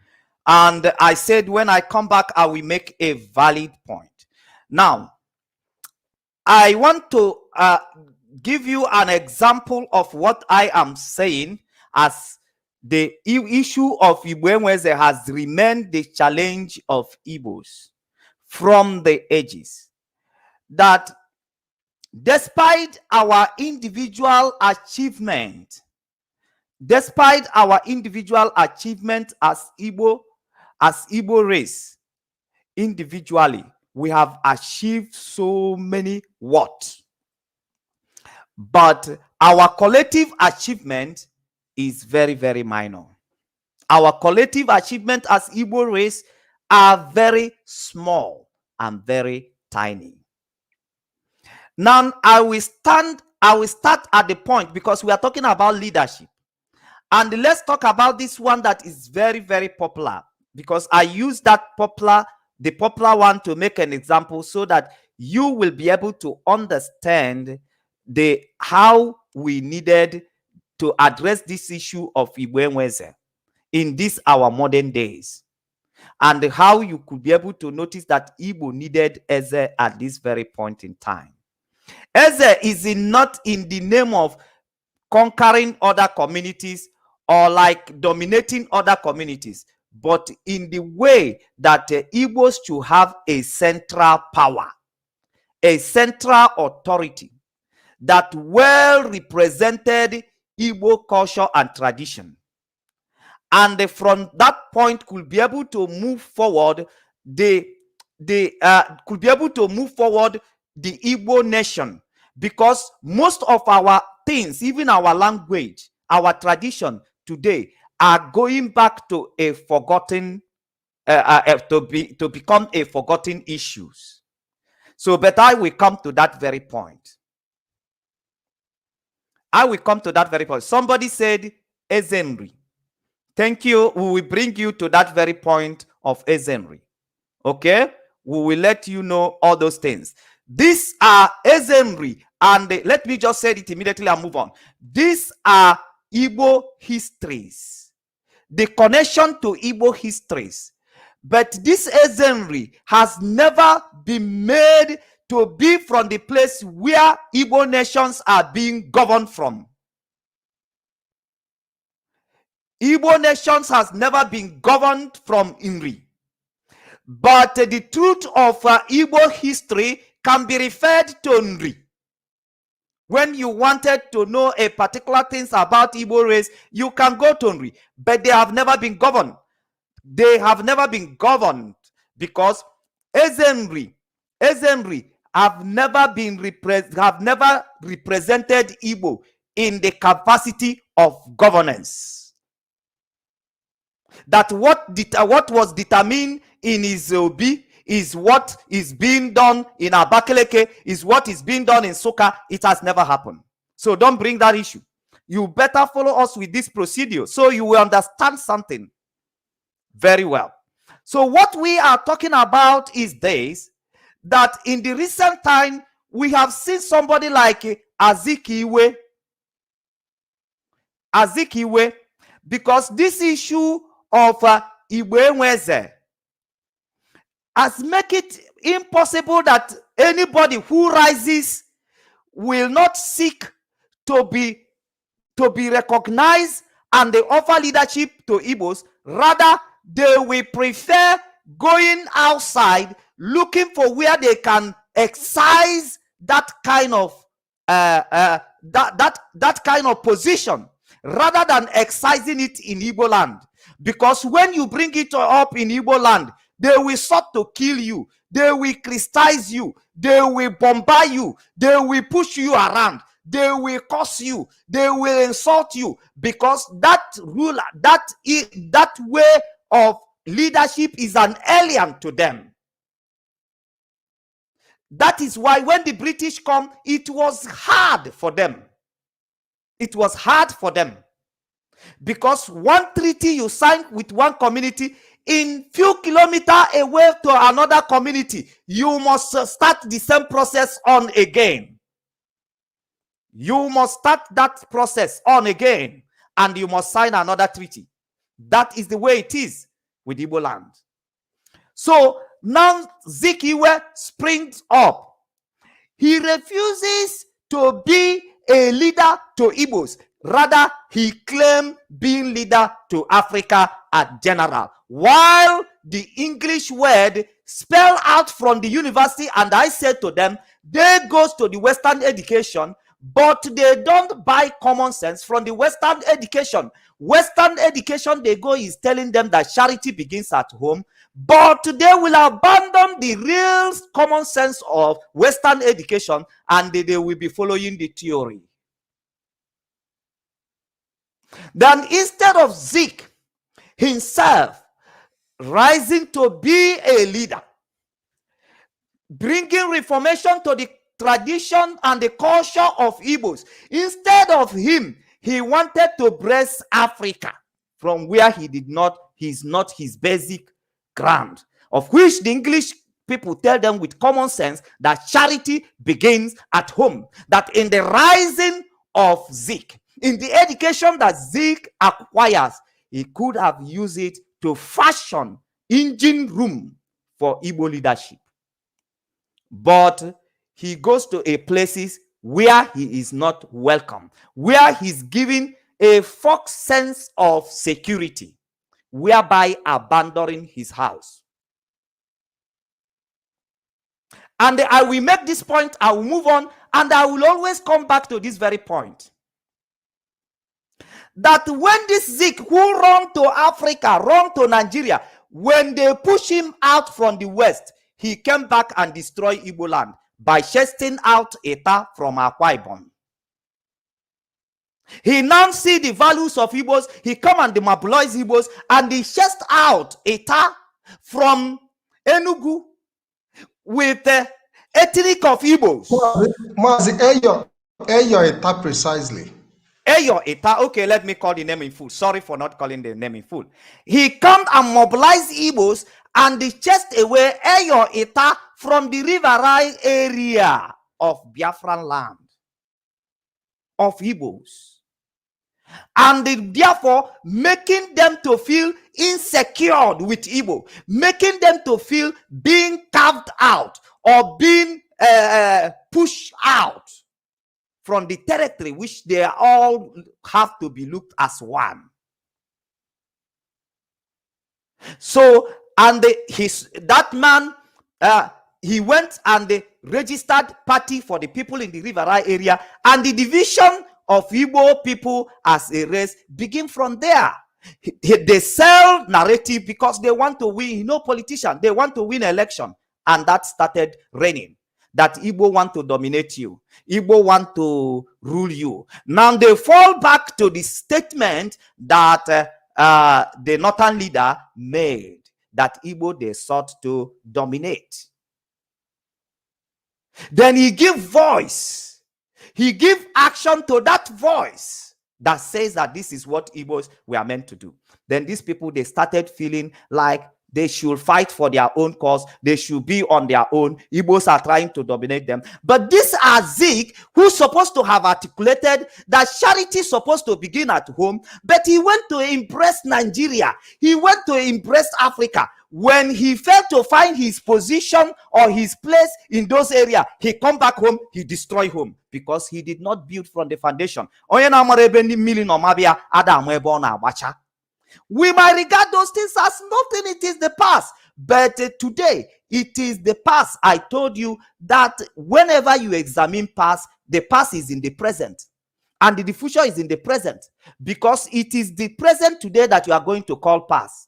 And I said when I come back, I will make a valid point. Now, I want to give you an example of what I am saying as the issue of Igbo has remained the challenge of Igbos from the ages. That despite our individual achievement as Igbo race, individually, we have achieved so many what? But our collective achievement is very, very minor. Our collective achievement as Igbo race are very small and very tiny. Now, I will start at the point, because we are talking about leadership. And let's talk about this one that is very, very popular, because I use the popular one to make an example so that you will be able to understand how we needed to address this issue of Igbo in this our modern days, and how you could be able to notice that Igbo needed Eze at this very point in time. Eze is not in the name of conquering other communities or like dominating other communities, but in the way that Igbos should have a central power, a central authority that well represented Igbo culture and tradition. And from that point could be able to move forward the Igbo nation, because most of our things, even our language, our tradition today, are going back to a forgotten to become a forgotten issues. So, but I will come to that very point. Somebody said Ezenri. Thank you. We will bring you to that very point of Ezenri. Okay? We will let you know all those things. These are Ezenri, and let me just say it immediately and move on. These are Igbo histories, the connection to Igbo histories. But this Ezenri has never been made to be from the place where Igbo nations are being governed from. Igbo nations has never been governed from Inri. But the truth of Igbo history can be referred to Nri. When you wanted to know a particular things about Igbo race, you can go to Nri. But they have never been governed. They have never been governed because Ezenri have never represented Igbo in the capacity of governance. That what was determined in Izobi is what is being done in Abakaleke, is what is being done in Soka. It has never happened. So don't bring that issue. You better follow us with this procedure so you will understand something very well. So what we are talking about is this, that in the recent time, we have seen somebody like Azikiwe, because this issue of Igbo has make it impossible that anybody who rises will not seek to be recognized and they offer leadership to Igbos. Rather, they will prefer going outside looking for where they can exercise that kind of that kind of position rather than exercising it in Igbo land. Because when you bring it up in Igbo land, they will sought to kill you, they will criticize you, they will bombard you, they will push you around, they will curse you, they will insult you, because that ruler, that way of leadership is an alien to them. That is why when the British come, it was hard for them. It was hard for them. Because one treaty you sign with one community, in few kilometers away to another community, you must start the same process on again. You must start that process on again, and you must sign another treaty. That is the way it is with Igbo land. So now Zikiwe springs up. He refuses to be a leader to Igbos. Rather, he claimed being leader to Africa at general. While the English word spelled out from the university, and I said to them, they go to the Western education, but they don't buy common sense from the Western education. Western education they go is telling them that charity begins at home, but they will abandon the real common sense of Western education and they will be following the theory. Then instead of Zik, himself rising to be a leader, bringing reformation to the tradition and the culture of Igbos. Instead of him, he wanted to bless Africa from where he's not his basic ground, of which the English people tell them with common sense that charity begins at home. That in the rising of Zeke, in the education that Zeke acquires, he could have used it to fashion engine room for Igbo leadership. But he goes to a places where he is not welcome, where he's given a false sense of security, whereby abandoning his house. And I will make this point, I will move on, and I will always come back to this very point. That when this Zeke who run to Africa, run to Nigeria, when they push him out from the West, he came back and destroyed Igbo land by chasing out Eta from Akwa Ibom. He now see the values of Igbos. He come and demobilize Igbos, and he chased out Eta from Enugu with the ethnic of Igbos. Eyo Eta precisely. Eyo Eta, okay, let me call the name in full. Sorry for not calling the name in full. He come and mobilize Igbos, and he chased away Eyo Eta from the River Rai area of Biafran land of Igbos. And therefore making them to feel insecure with Igbo, making them to feel being carved out or being pushed out from the territory which they all have to be looked as one. So, and that man, he went and registered party for the people in the River Rai area, and the division of Igbo people as a race begin from there. They sell narrative because they want to win, politician, they want to win election, and that started raining. That Igbo want to dominate you, Igbo want to rule you. Now they fall back to the statement that the northern leader made, that Igbo they sought to dominate. Then he give voice, he give action to that voice that says that this is what Igbos were meant to do. Then these people, they started feeling like they should fight for their own cause. They should be on their own. Igbos are trying to dominate them. But this Zeke, who's supposed to have articulated that charity is supposed to begin at home, but he went to impress Nigeria. He went to impress Africa. When he failed to find his position or his place in those areas, he come back home, he destroy home, because he did not build from the foundation. We might regard those things as nothing. It is the past. But today, it is the past. I told you that whenever you examine past, the past is in the present. And the future is in the present. Because it is the present today that you are going to call past.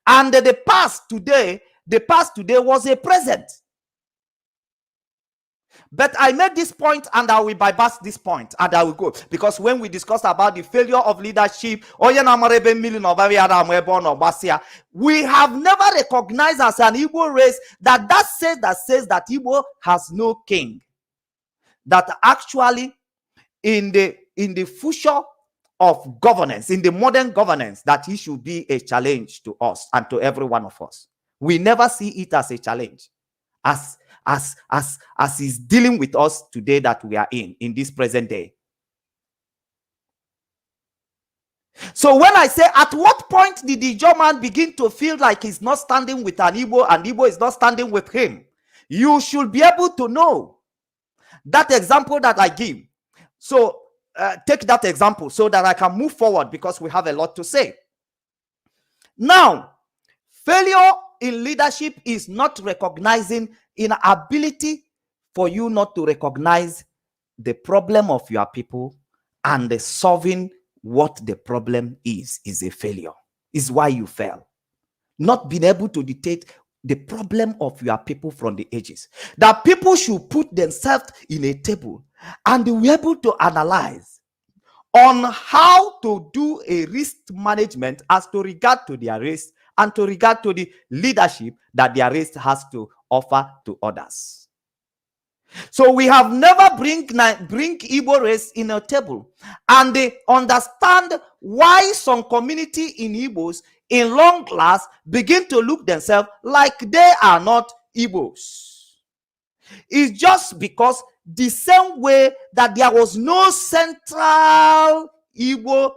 And the past today was a present. But I made this point, and I will bypass this point, and I will go. Because when we discuss about the failure of leadership, we have never recognized as an Igbo race that says that Igbo has no king. That actually in the future of governance, in the modern governance, that it should be a challenge to us and to every one of us. We never see it as a challenge. As is dealing with us today that we are in this present day. So when I say, at what point did the German begin to feel like he's not standing with an Igbo and Igbo is not standing with him? You should be able to know that example that I give. So take that example so that I can move forward, because we have a lot to say. Now, failure in leadership is not recognizing inability for you not to recognize the problem of your people, and the solving what the problem is a failure. Is why you fail. Not being able to dictate the problem of your people from the ages. That people should put themselves in a table and be able to analyze on how to do a risk management as to regard to their race and to regard to the leadership that their race has to offer to others. So we have never bring Igbo race in a table, and they understand why some community in Igbos in long class begin to look themselves like they are not Igbos. It's just because the same way that there was no central Igbo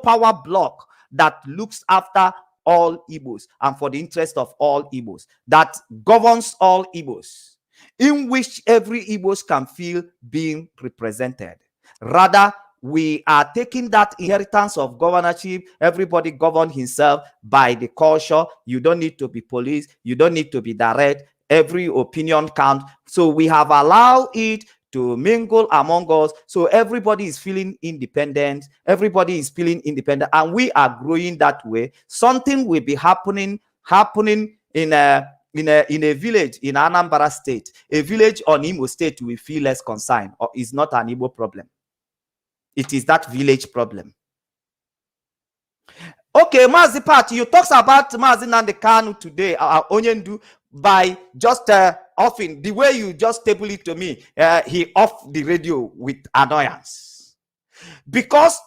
power block that looks after all Igbos and for the interest of all Igbos, that governs all Igbos, in which every Igbos can feel being represented. Rather, we are taking that inheritance of governorship. Everybody govern himself by the culture. You don't need to be police. You don't need to be direct. Every opinion counts. So we have allowed it to mingle among us. So everybody is feeling independent. Everybody is feeling independent. And we are growing that way. Something will be happening in a village in Anambra State. A village on Imo State will feel less concerned, or is not an Igbo problem. It is that village problem. Okay, Mazi Pat, you talked about Mazi Nnamdi Kanu today, Onyendu, by just offing the way you just table it to me. He off the radio with annoyance because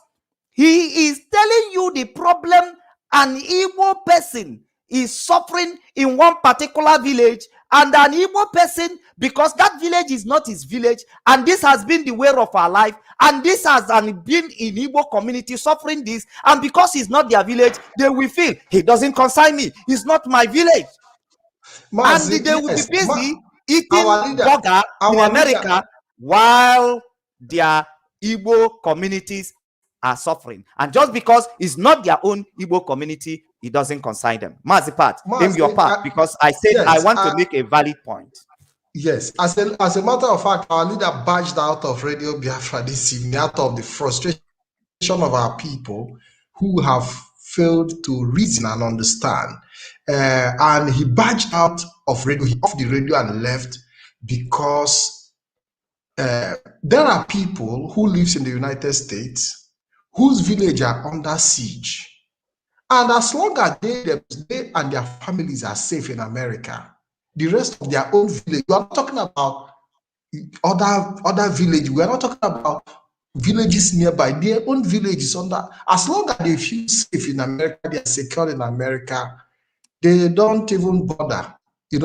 he is telling you the problem an Igbo person is suffering in one particular village, and an Igbo person, because that village is not his village, and this has been the way of our life, and this has been in Igbo community suffering this, and because he's not their village, they will feel he doesn't concern me, he's not my village. Mazi, and they will be busy eating burger in America while their Igbo communities are suffering. And just because it's not their own Igbo community, it doesn't concern them. Mazi Pat, name your part, because I said yes, I want to make a valid point. Yes, as a matter of fact, our leader barged out of Radio Biafra this evening out of the frustration of our people who have failed to reason and understand. And he barged out of radio, he off the radio and left because there are people who live in the United States whose village are under siege. And as long as they and their families are safe in America, the rest of their own village, we are not talking about other villages, we are not talking about villages nearby, their own villages under, as long as they feel safe in America, they are secure in America, they don't even bother.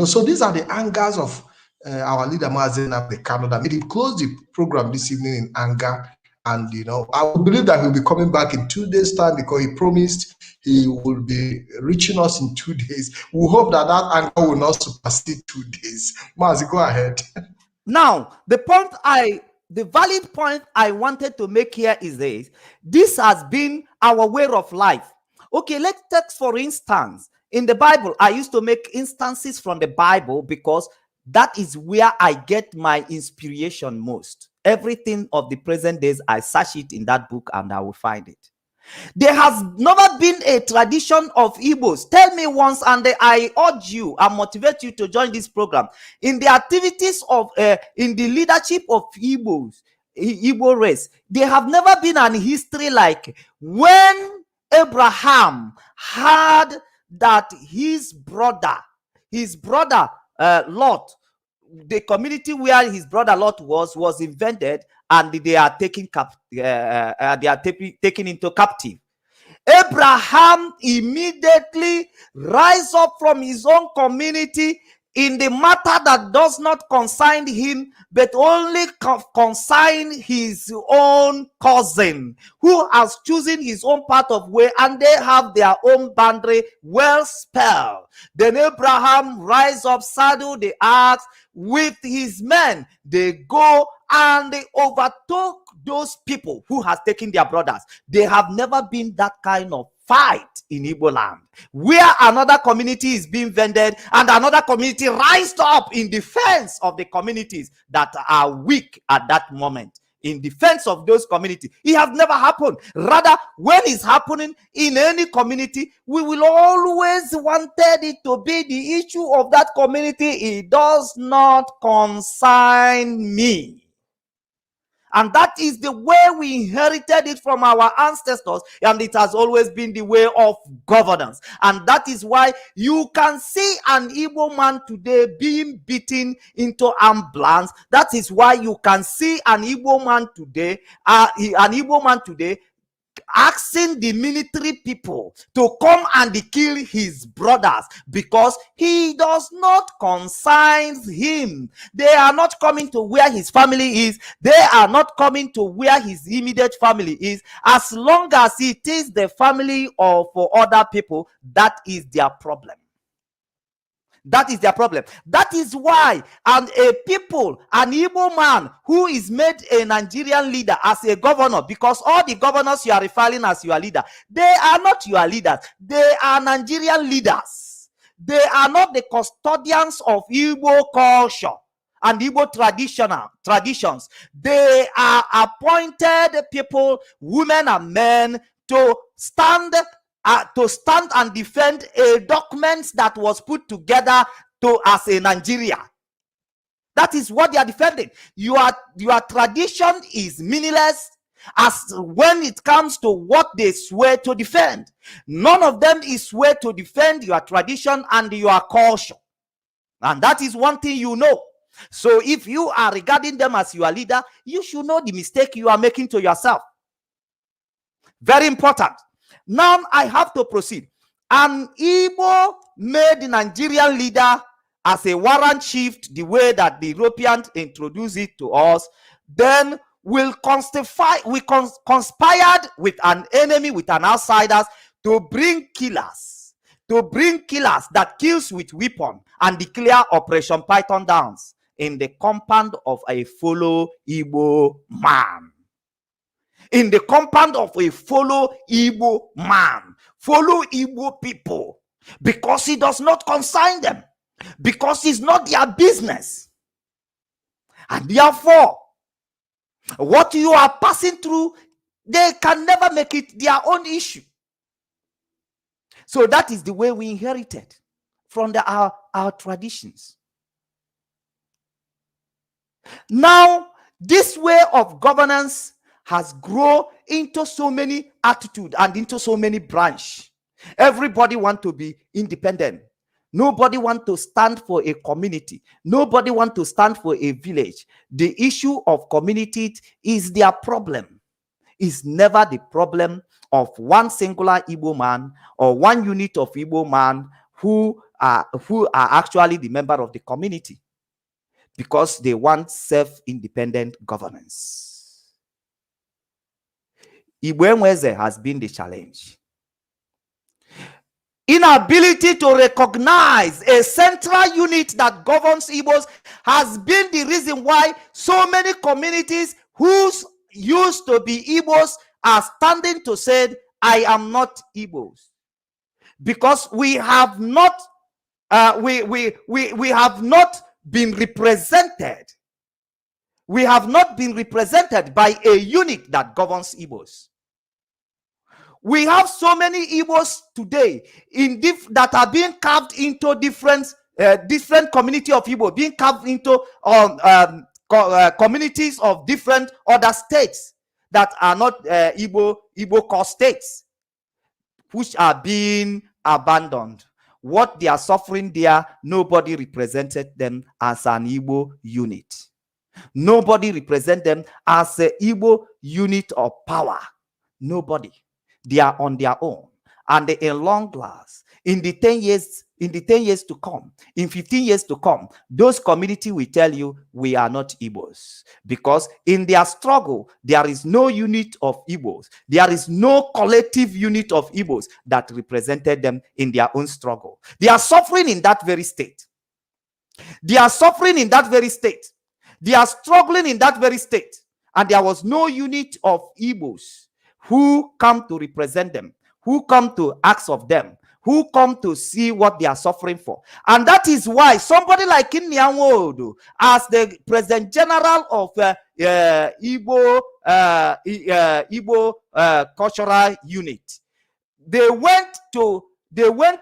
So these are the angers of our leader Mazi Nnamdi Kanu that made him close the program this evening in anger. And I believe that he'll be coming back in 2 days' time because he promised he will be reaching us in 2 days. We hope that anger will not supersede 2 days. Mazi, go ahead. Now, the valid point I wanted to make here is this. This has been our way of life. Okay, let's take for instance, in the Bible, I used to make instances from the Bible because that is where I get my inspiration most. Everything of the present days, I search it in that book and I will find it. There has never been a tradition of Igbos. Tell me once, and I urge you and motivate you to join this program. In the activities of, in the leadership of Igbos, Igbo race, there have never been an history like when Abraham heard that his brother Lot, the community where his brother Lot was invented, and they are taken into captive. Abraham immediately rise up from his own community in the matter that does not concern him, but only concern his own cousin, who has chosen his own part of way, and they have their own boundary well spelled. Then Abraham rise up, saddle the axe with his men. They go and they overtook those people who has taken their brothers. They have never been that kind of fight in Igbo land, where another community is being vended and another community rised up in defense of the communities that are weak at that moment, in defense of those communities. It has never happened. Rather, when it's happening in any community, we will always wanted it to be the issue of that community. It does not concern me. And that is the way we inherited it from our ancestors, and it has always been the way of governance. And that is why you can see an Igbo man today being beaten into ambulance. That is why you can see an Igbo man today, asking the military people to come and kill his brothers, because he does not concern him. They are not coming to where his family is. They are not coming to where his immediate family is. As long as it is the family of other people, that is their problem. That is their problem. That is why an Igbo man who is made a Nigerian leader as a governor, because all the governors you are referring as your leader, they are not your leaders. They are Nigerian leaders. They are not the custodians of Igbo culture and Igbo traditions. They are appointed people, women and men, to stand and defend a document that was put together as a Nigeria. That is what they are defending. Your tradition is meaningless as when it comes to what they swear to defend. None of them is swear to defend your tradition and your culture. And that is one thing you know. So if you are regarding them as your leader, you should know the mistake you are making to yourself. Very important. Now I have to proceed. An Igbo made the Nigerian leader as a warrant chief, the way that the Europeans introduced it to us, then we conspired with an enemy, with an outsiders, to bring killers that kills with weapon, and declare Operation Python Dance in the compound of a fellow Igbo man. In the compound of a fellow Igbo man, follow Igbo people, because it does not concern them, because it's not their business. And therefore, what you are passing through, they can never make it their own issue. So that is the way we inherited from our traditions. Now, this way of governance has grown into so many attitudes and into so many branches. Everybody wants to be independent. Nobody wants to stand for a community. Nobody wants to stand for a village. The issue of community is their problem. It's never the problem of one singular Igbo man or one unit of Igbo man who are actually the member of the community, because they want self-independent governance. Igbo has been the challenge. Inability to recognize a central unit that governs Igbos has been the reason why so many communities who used to be Igbos are standing to say, I am not Igbos. Because we have not we have not been represented. We have not been represented by a unit that governs Igbos. We have so many Igbos today that are being carved into different community of Igbo, being carved into communities of different other states that are not Igbo core states, which are being abandoned. What they are suffering there, nobody represented them as an Igbo unit. Nobody represent them as an Igbo unit of power. Nobody. They are on their own. And in long last, in the 10 years to come, in 15 years to come, those communities will tell you we are not Igbos. Because in their struggle, there is no unit of Igbos. There is no collective unit of Igbos that represented them in their own struggle. They are suffering in that very state. They are suffering in that very state. They are struggling in that very state. And there was no unit of Igbos who come to represent them, who come to ask of them, who come to see what they are suffering for. And that is why somebody like Nwodo, as the President General of Igbo Cultural Unit, they went to River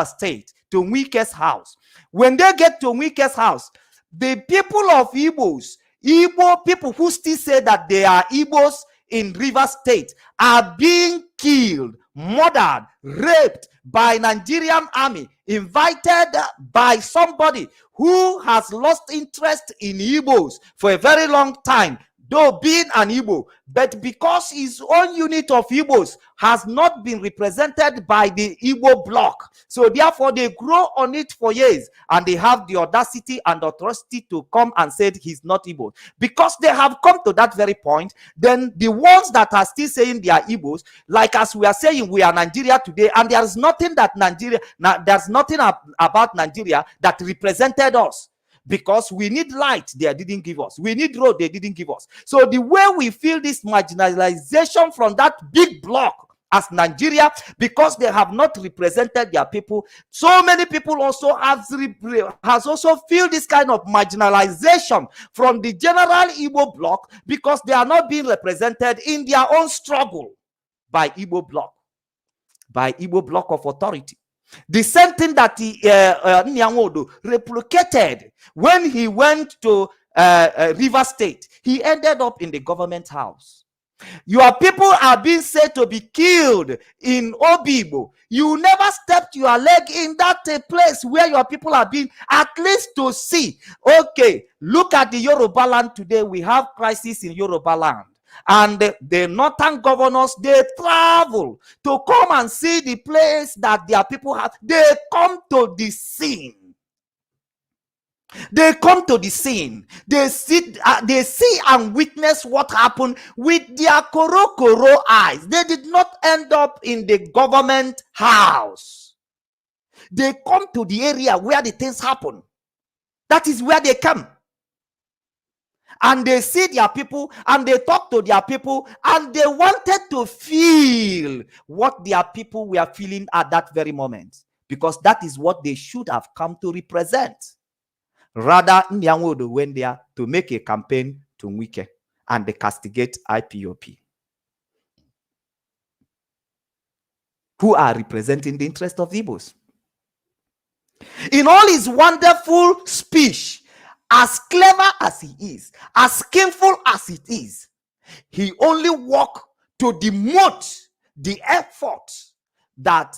State, to Nwike's house. When they get to Nwike's house, the people of Igbos Igbo people who still say that they are Igbos in River State are being killed, murdered, raped by Nigerian army, invited by somebody who has lost interest in Igbos for a very long time, though being an Igbo, but because his own unit of Igbos has not been represented by the Igbo bloc. So therefore they grow on it for years, and they have the audacity and authority to come and say he's not Igbo. Because they have come to that very point, then the ones that are still saying they are Igbos, like as we are saying we are Nigeria today, and there's nothing that there's nothing about Nigeria that represented us. Because we need light, they didn't give us. We need road, they didn't give us. So the way we feel this marginalization from that big block as Nigeria, because they have not represented their people, so many people also has also feel this kind of marginalization from the general Igbo block, because they are not being represented in their own struggle by Igbo block of authority. The same thing that Nyangodo replicated when he went to River State. He ended up in the government house. Your people are being said to be killed in Obibo. You never stepped your leg in that place where your people are being, at least to see. Okay, look at the Yoruba land today. We have crisis in Yoruba land. And the northern governors, they travel to come and see the place that their people have. They come to the scene. They come to the scene. They see and witness what happened with their koro eyes. They did not end up in the government house. They come to the area where the things happen. That is where they come. And they see their people, and they talk to their people, and they wanted to feel what their people were feeling at that very moment, because that is what they should have come to represent. Rather, Nyangodo went there to make a campaign to Wike, and they castigate IPOP, who are representing the interest of the Igbos. In all his wonderful speech, as clever as he is, as skillful as it is, he only worked to demote the effort that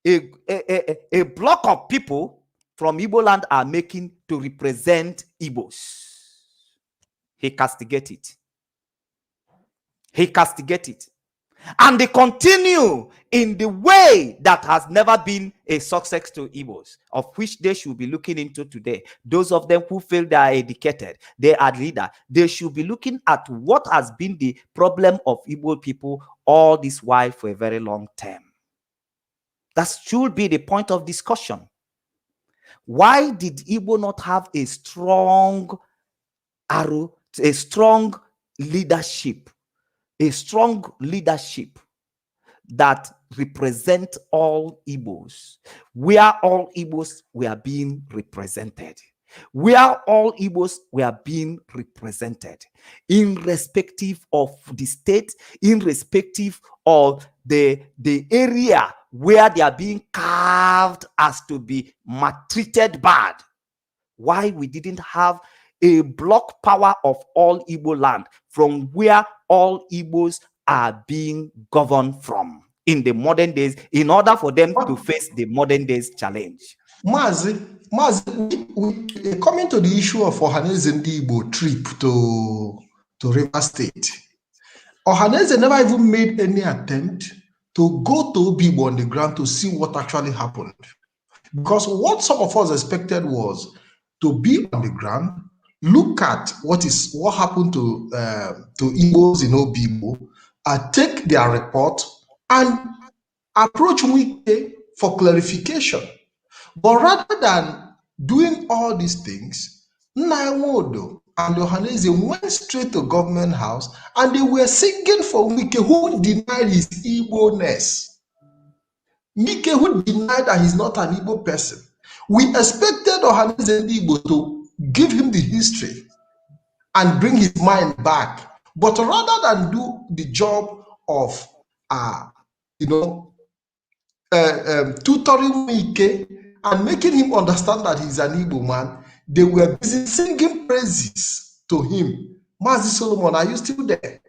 a block of people from Igbo land are making to represent Igbos. He castigated. He castigated. And they continue in the way that has never been a success to Igbos, of which they should be looking into today. Those of them who feel they are educated, they are leaders, they should be looking at what has been the problem of Igbo people all this while for a very long time. That should be the point of discussion. Why did Igbo not have a strong arrow, a strong leadership? A strong leadership that represent all Igbos, where all Igbos were being represented, where all Igbos were being represented, irrespective of the state, irrespective of the area where they are being carved as to be maltreated bad. Why we didn't have a block power of all Igbo land from where all Igbos are being governed from in the modern days, in order for them to face the modern days challenge. Mazi, coming to the issue of Ohaneze Ndi Igbo trip to River State, Ohaneze never even made any attempt to go to Obibo on the ground to see what actually happened. Because what some of us expected was to be on the ground, look at what happened to Igbos in Obibo, take their report and approach Wike for clarification. But rather than doing all these things, Nyangodo and Ohaneze went straight to government house and they were singing for Wike, who denied his Igbo-ness. Wike, who denied that he's not an Igbo person. We expected Ohaneze Ndi Igbo to give him the history and bring his mind back. But rather than do the job of, tutoring Wike and making him understand that he's an Igbo man, they were busy singing praises to him. Mazi Solomon, are you still there?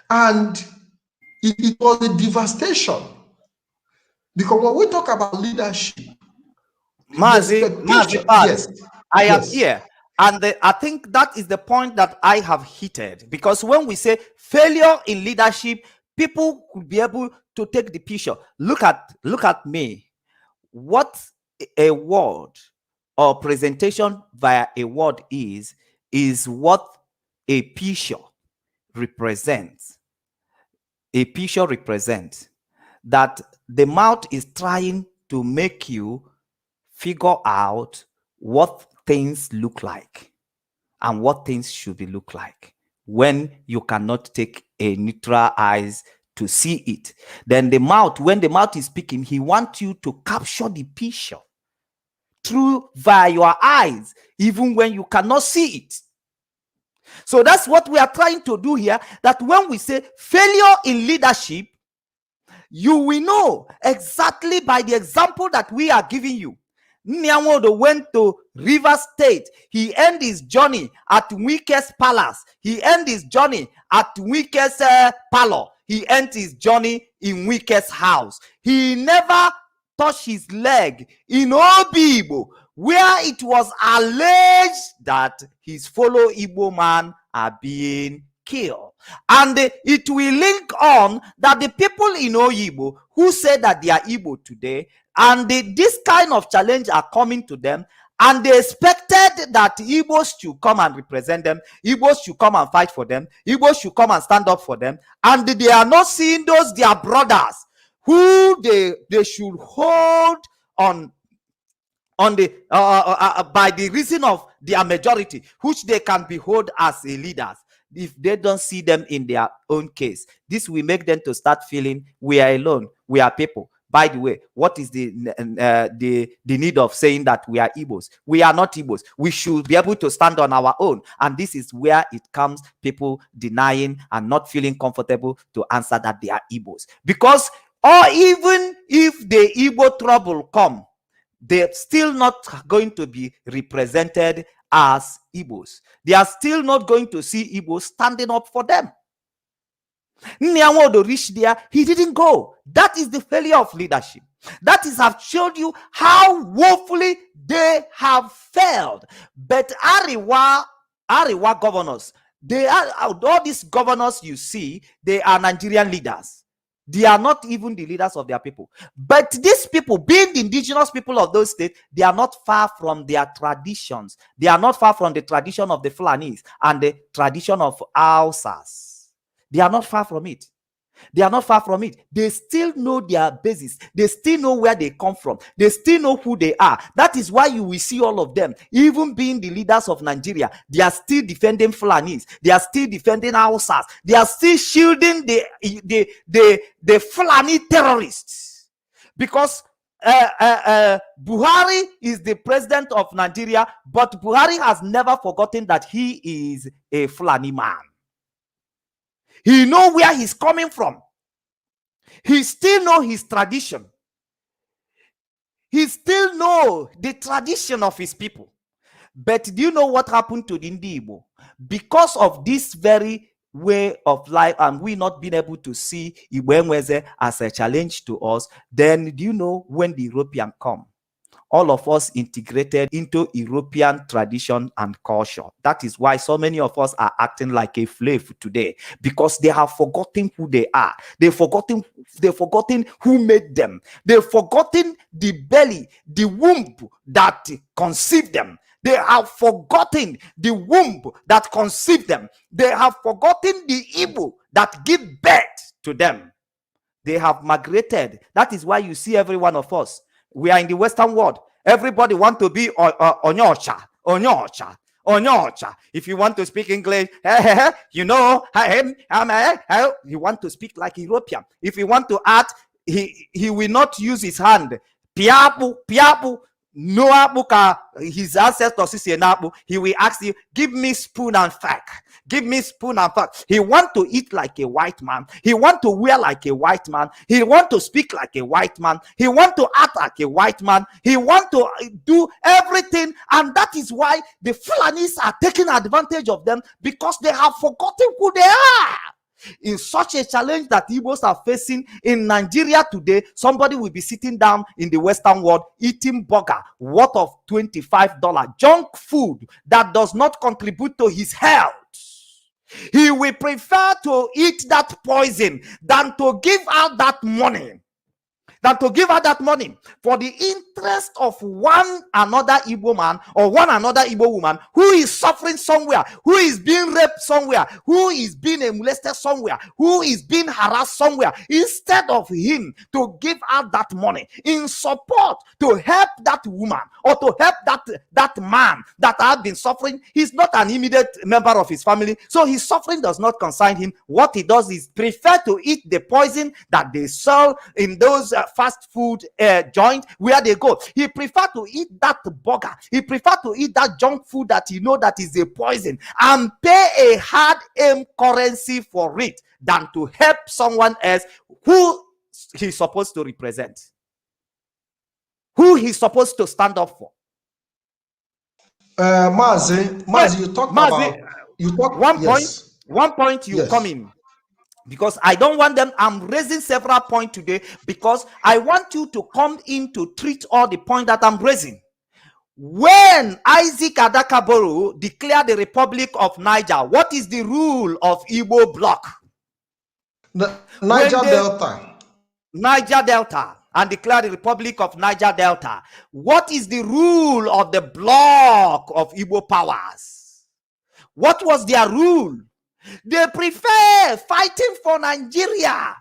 And it was a devastation. Because when we talk about leadership, Mazi, yes, I am here. And I think that is the point that I have hit. Because when we say failure in leadership, people could be able to take the picture. Look at me. What a word or presentation via a word is what a picture represents. A picture represents that the mouth is trying to make you figure out what things look like and what things should be look like when you cannot take a neutral eyes to see it. Then the mouth, when the mouth is speaking, he wants you to capture the picture through via your eyes, even when you cannot see it. So that's what we are trying to do here, that when we say failure in leadership, you will know exactly by the example that we are giving you. Nyamodo went to River State. He ended his journey at Wike's palace. He ended his journey at Wike's parlor. He ended his journey in Wike's house. He never touched his leg in Obibo, where it was alleged that his fellow Igbo man are being killed. And it will link on that the people in Oyibo who say that they are Igbo today, and this kind of challenge are coming to them, and they expected that Igbos should come and represent them, Igbos should come and fight for them, Igbos should come and stand up for them, and they are not seeing those their brothers who they should hold on the by the reason of their majority, which they can behold as a leaders. If they don't see them in their own case, this will make them to start feeling we are alone, we are people. By the way, what is the need of saying that we are Igbos? We are not Igbos. We should be able to stand on our own. And this is where it comes, people denying and not feeling comfortable to answer that they are Igbos. Because, or even if the Igbo trouble come, they're still not going to be represented as Igbos. They are still not going to see Igbos standing up for them. Nyamodo reached there, he didn't go. That is the failure of leadership. That is, I've showed you how woefully they have failed. But Ariwa governors, they are all these governors you see, they are Nigerian leaders. They are not even the leaders of their people. But these people, being the indigenous people of those states, they are not far from their traditions. They are not far from the tradition of the Fulanis and the tradition of Hausas. They are not far from it. They are not far from it. They still know their basis. They still know where they come from. They still know who they are. That is why you will see all of them, even being the leaders of Nigeria, they are still defending Fulanis. They are still defending Hausas. They are still shielding the Fulani terrorists. Because Buhari is the president of Nigeria, but Buhari has never forgotten that he is a Fulani man. He knows where he's coming from. He still knows his tradition. He still knows the tradition of his people. But do you know what happened to the Igbo? Because of this very way of life and we not being able to see Igbo as a challenge to us, then do you know when the European come? All of us integrated into European tradition and culture. That is why so many of us are acting like a slave today, because they have forgotten who they are. They've forgotten who made them. They've forgotten the belly, the womb that conceived them. They have forgotten the womb that conceived them. They have forgotten the Igbo that give birth to them. They have migrated. That is why you see every one of us. We are in the Western world. Everybody want to be Onyocha. If you want to speak English, you know, you want to speak like European. If you want to act, he will not use his hand. Piapu. Noah Buka, his ancestors, he will ask you, give me spoon and fork. Give me spoon and fork. He want to eat like a white man. He want to wear like a white man. He want to speak like a white man. He want to act like a white man. He want to do everything. And that is why the Fulanis are taking advantage of them, because they have forgotten who they are. In such a challenge that Igbos are facing in Nigeria today, somebody will be sitting down in the Western world eating burger worth of $25, junk food that does not contribute to his health. He will prefer to eat that poison than to give out that money. For the interest of one another Igbo man or one another Igbo woman who is suffering somewhere, who is being raped somewhere, who is being molested somewhere, who is being harassed somewhere, instead of him to give out that money in support to help that woman or to help that man that has been suffering. He's not an immediate member of his family, so his suffering does not concern him. What he does is prefer to eat the poison that they sell in those fast food joint where they go. He prefer to eat that burger. He prefer to eat that junk food that he know that is a poison and pay a hard-earned currency for it than to help someone else who he's supposed to represent, who he's supposed to stand up for. Mazi, you talk about one point you come in, because I don't want them. I'm raising several points today because I want you to come in to treat all the points that I'm raising. When Isaac Adakaboro declared the Republic of Niger, what is the rule of Igbo bloc? Niger Delta, and declared the Republic of Niger Delta. What is the rule of the bloc of Igbo powers? What was their rule? They prefer fighting for Nigeria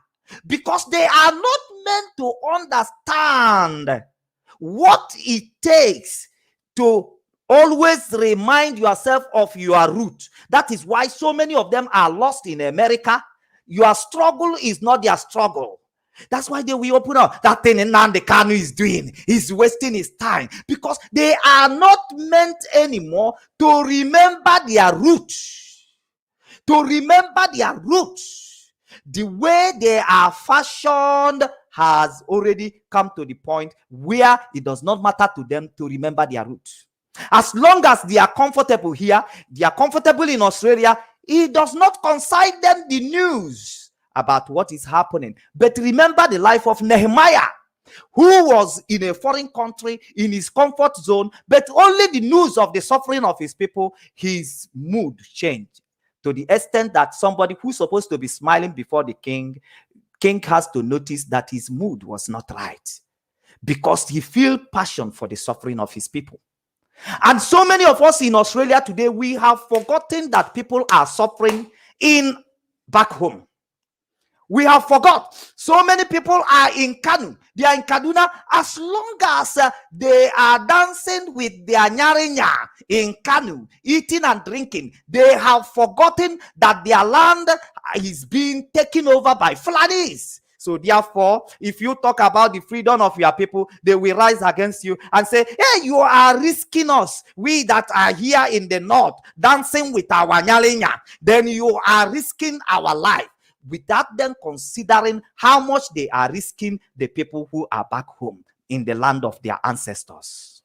because they are not meant to understand what it takes to always remind yourself of your root. That is why so many of them are lost in America. Your struggle is not their struggle. That's why they will open up that thing Nnamdi Kanu is doing. He's wasting his time because they are not meant anymore to remember their roots. To remember their roots. The way they are fashioned has already come to the point where it does not matter to them to remember their roots. As long as they are comfortable here, they are comfortable in Australia, it does not concern them the news about what is happening. But remember the life of Nehemiah, who was in a foreign country in his comfort zone, but only the news of the suffering of his people, his mood changed. To the extent that somebody who's supposed to be smiling before the king has to notice that his mood was not right because he feels passion for the suffering of his people. And so many of us in Australia today, we have forgotten that people are suffering back home. We have forgot. So many people are in Kanu. They are in Kaduna. As long as they are dancing with their nyarinya in Kanu, eating and drinking, they have forgotten that their land is being taken over by Fulanis. So therefore, if you talk about the freedom of your people, they will rise against you and say, hey, you are risking us. We that are here in the north, dancing with our nyarinya, then you are risking our life, without them considering how much they are risking the people who are back home in the land of their ancestors.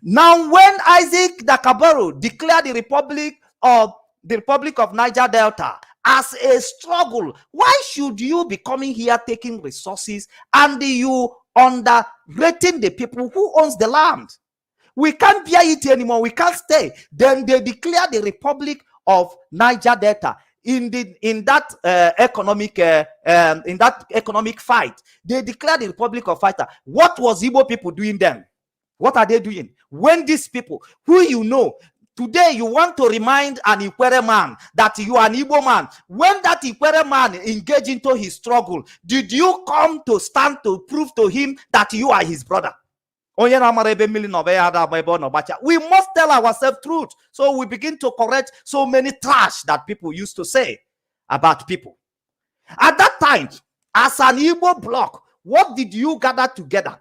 Now, when Isaac Dakaboro declared the Republic of Niger Delta as a struggle, why should you be coming here taking resources and you underrating the people who owns the land? We can't bear it anymore. We can't stay. Then they declare the Republic of Niger Delta. In that economic fight, they declared the Republic of Fighter. What was Igbo people doing then? What are they doing? When these people, who you know, today you want to remind an Ikwere man that you are an Igbo man. When that Ikwere man engaged into his struggle, did you come to stand to prove to him that you are his brother? We must tell ourselves truth, so we begin to correct so many trash that people used to say about people. At that time, as an Igbo bloc, what did you gather together?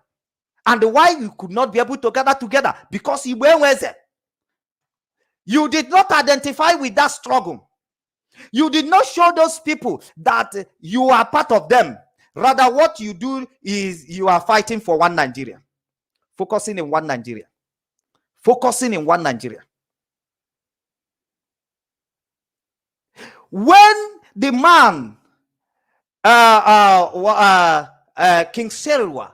And why you could not be able to gather together? Because you did not identify with that struggle. You did not show those people that you are part of them. Rather, what you do is you are fighting for one Nigeria. Focusing in one Nigeria. Focusing in one Nigeria. When the man, King Serwa,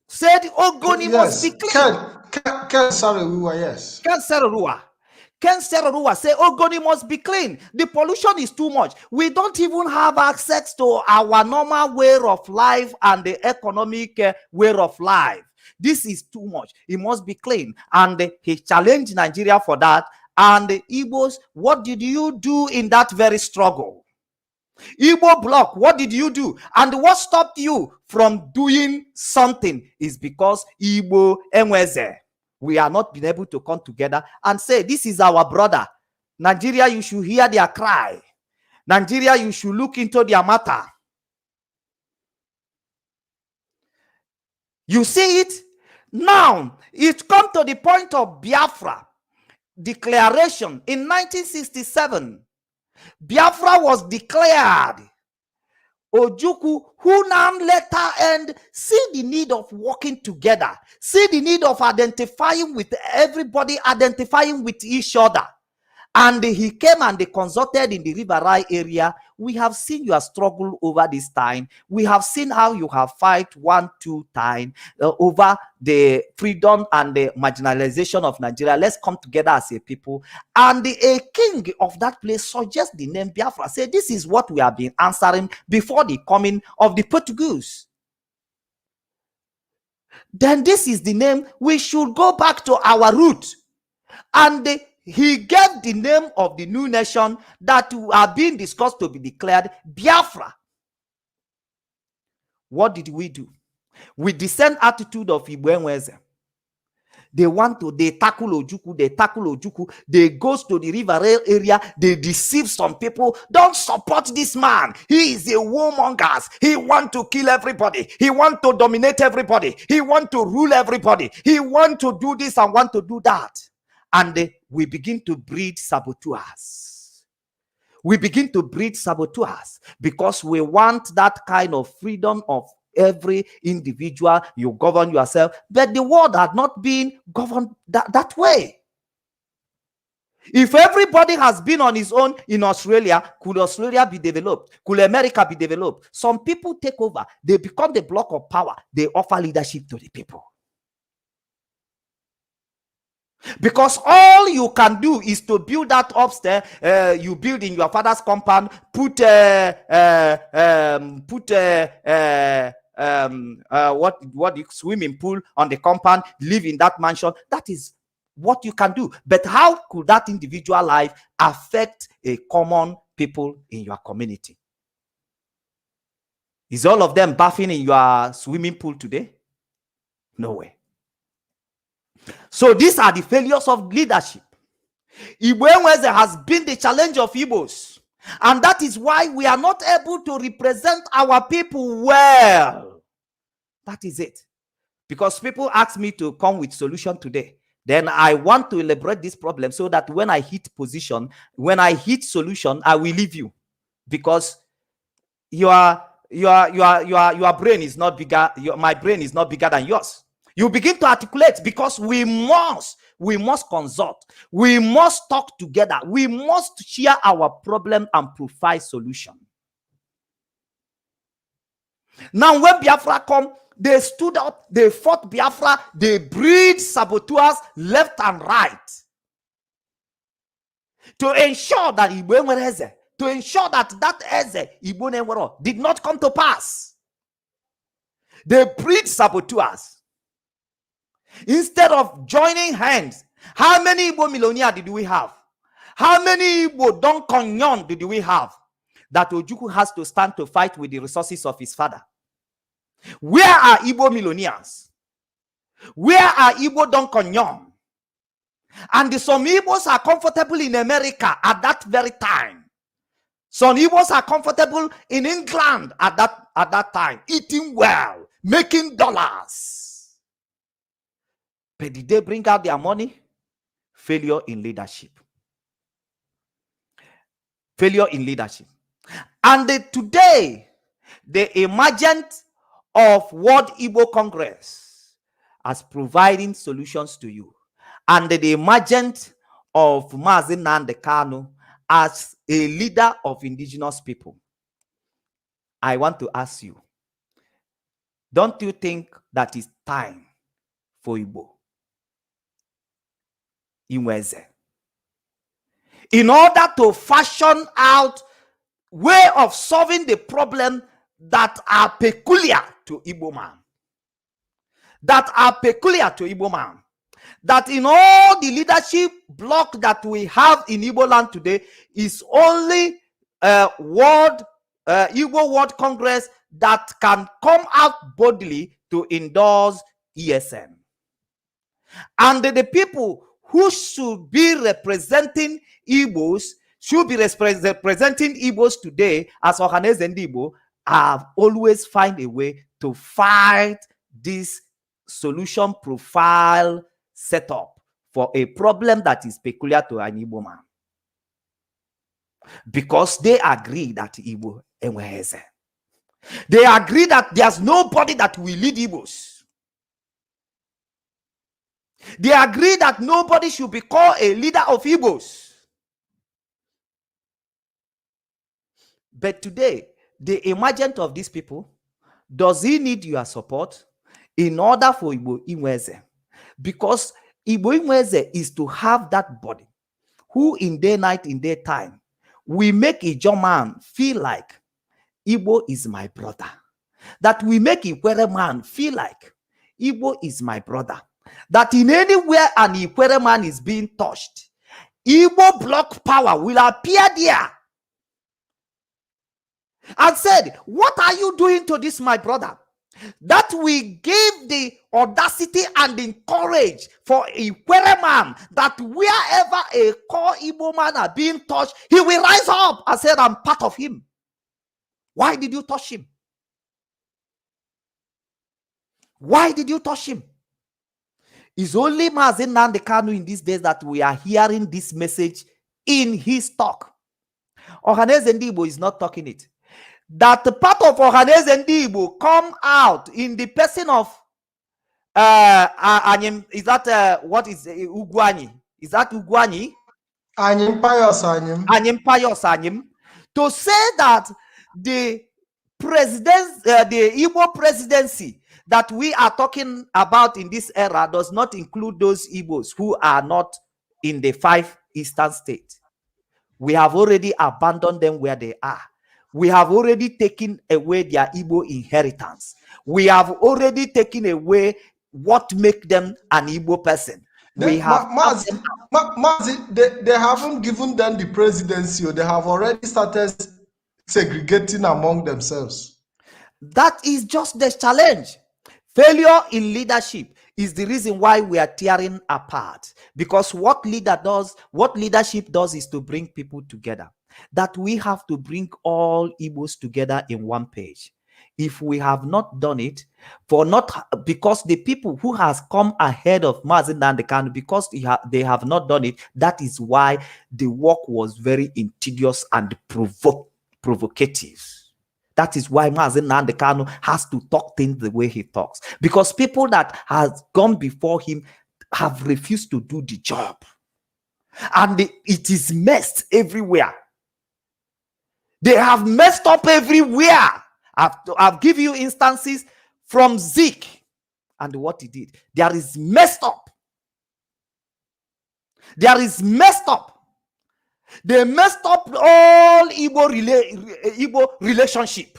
said Ogoni must be clean. Ken Sareruwa, yes. Ken Serwa say Ogoni must be clean. The pollution is too much. We don't even have access to our normal way of life and the economic way of life. This is too much. It must be clean. And he challenged Nigeria for that. And the Igbos, what did you do in that very struggle? Igbo bloc, what did you do? And what stopped you from doing something is because Igbo Enweze. We are not been able to come together and say, this is our brother. Nigeria, you should hear their cry. Nigeria, you should look into their matter. You see it? Now, it come to the point of Biafra declaration in 1967. Biafra was declared. Ojukwu, who now later and see the need of working together, see the need of identifying with everybody, identifying with each other. And he came and they consulted in the River area. We have seen your struggle over this time. We have seen how you have fight 1-2 times over the freedom and the marginalization of Nigeria. Let's come together as a people. And a king of that place suggests the name Biafra. Say, this is what we have been answering before the coming of the Portuguese. Then this is the name. We should go back to our root. And he gave the name of the new nation that are being discussed to be declared Biafra. What did we do? With the same attitude of Igbo Enweze. They tackle Ojukwu, they go to the River area, they deceive some people. Don't support this man. He is a warmonger. He want to kill everybody. He want to dominate everybody. He want to rule everybody. He want to do this and want to do that. And we begin to breed saboteurs. We begin to breed saboteurs because we want that kind of freedom of every individual. You govern yourself, but the world had not been governed that way. If everybody has been on his own in Australia, could Australia be developed? Could America be developed? Some people take over. They become the block of power. They offer leadership to the people. Because all you can do is to build that upstairs. You build in your father's compound, put swimming pool on the compound, live in that mansion. That is what you can do. But how could that individual life affect a common people in your community? Is all of them bathing in your swimming pool today? No way. So these are the failures of leadership. Igbo Enweze has been the challenge of Igbos. And that is why we are not able to represent our people well. That is it. Because people ask me to come with solution today. Then I want to elaborate this problem so that when I hit position, when I hit solution, I will leave you. Because your brain is not bigger. My brain is not bigger than yours. You begin to articulate because we must consult. We must talk together. We must share our problem and provide solution. Now, when Biafra come, they stood up, they fought Biafra, they breed saboteurs left and right to ensure that that Eze Igbo Nenwero did not come to pass. They breed saboteurs. Instead of joining hands, how many Igbo millionaires did we have? How many Igbo Don Konyon did we have? That Ojukwu has to stand to fight with the resources of his father. Where are Igbo millionaires? Where are Igbo Don Konyon? And some Igbos are comfortable in America at that very time. Some Igbos are comfortable in England at that time, eating well, making dollars. But did they bring out their money? Failure in leadership. Failure in leadership. And today, the emergence of World Igbo Congress as providing solutions to you, and the emergence of Mazi Nnamdi Kanu as a leader of indigenous people, I want to ask you, don't you think that it's time for Igbo Inweze, in order to fashion out way of solving the problem that are peculiar to Igbo man, that are peculiar to Igbo man, that in all the leadership block that we have in Igbo land today is only Igbo World Congress that can come out boldly to endorse ESN. And the people who should be representing Igbos, should be representing Igbos today as Ohaneze and Igbo, have always find a way to fight this solution profile setup for a problem that is peculiar to an Igbo man. Because they agree that Igbo Enweze. They agree that there's nobody that will lead Igbos. They agree that nobody should be called a leader of Igbos. But today, the emergence of these people, does he need your support in order for Igbo Inweze? Because Igbo Inweze is to have that body who in day, night, in daytime, we make a John man feel like Igbo is my brother. That we make a Ikwere man feel like Igbo is my brother. That in anywhere an Ikwere man is being touched, Igbo block power will appear there and said, what are you doing to this, my brother? That we give the audacity and encourage for a Ikwere man that wherever a core Igbo man are being touched, he will rise up and say, I'm part of him. Why did you touch him? Why did you touch him? It's only Mazi Nnamdi Kanu in these days that we are hearing this message in his talk. Ohaneze Igbo is not talking it. That the part of Ohaneze Igbo come out in the person of Anyim, is that what is Ugwani? Is that Ugwani? Anyim Pius Anyim. Anyim Pius Anyim, to say that the president, the Igbo presidency that we are talking about in this era does not include those Igbos who are not in the 5 eastern states. We have already abandoned them where they are. We have already taken away their Igbo inheritance. We have already taken away what makes them an Igbo person. We have Mazi, they haven't given them the presidency. They have already started segregating among themselves. That is just the challenge. Failure in leadership is the reason why we are tearing apart. Because what leadership does is to bring people together. That we have to bring all Igbos together in one page. If we have not done it, because the people who has come ahead of Mazi Nnamdi Kanu, because they have not done it, that is why the work was very insidious and provocative. That is why Mazi Nnamdi Kanu has to talk things the way he talks. Because people that has gone before him have refused to do the job. And it is messed everywhere. They have messed up everywhere. I've given you instances from Zeke and what he did. There is messed up. There is messed up. They messed up all Igbo relationship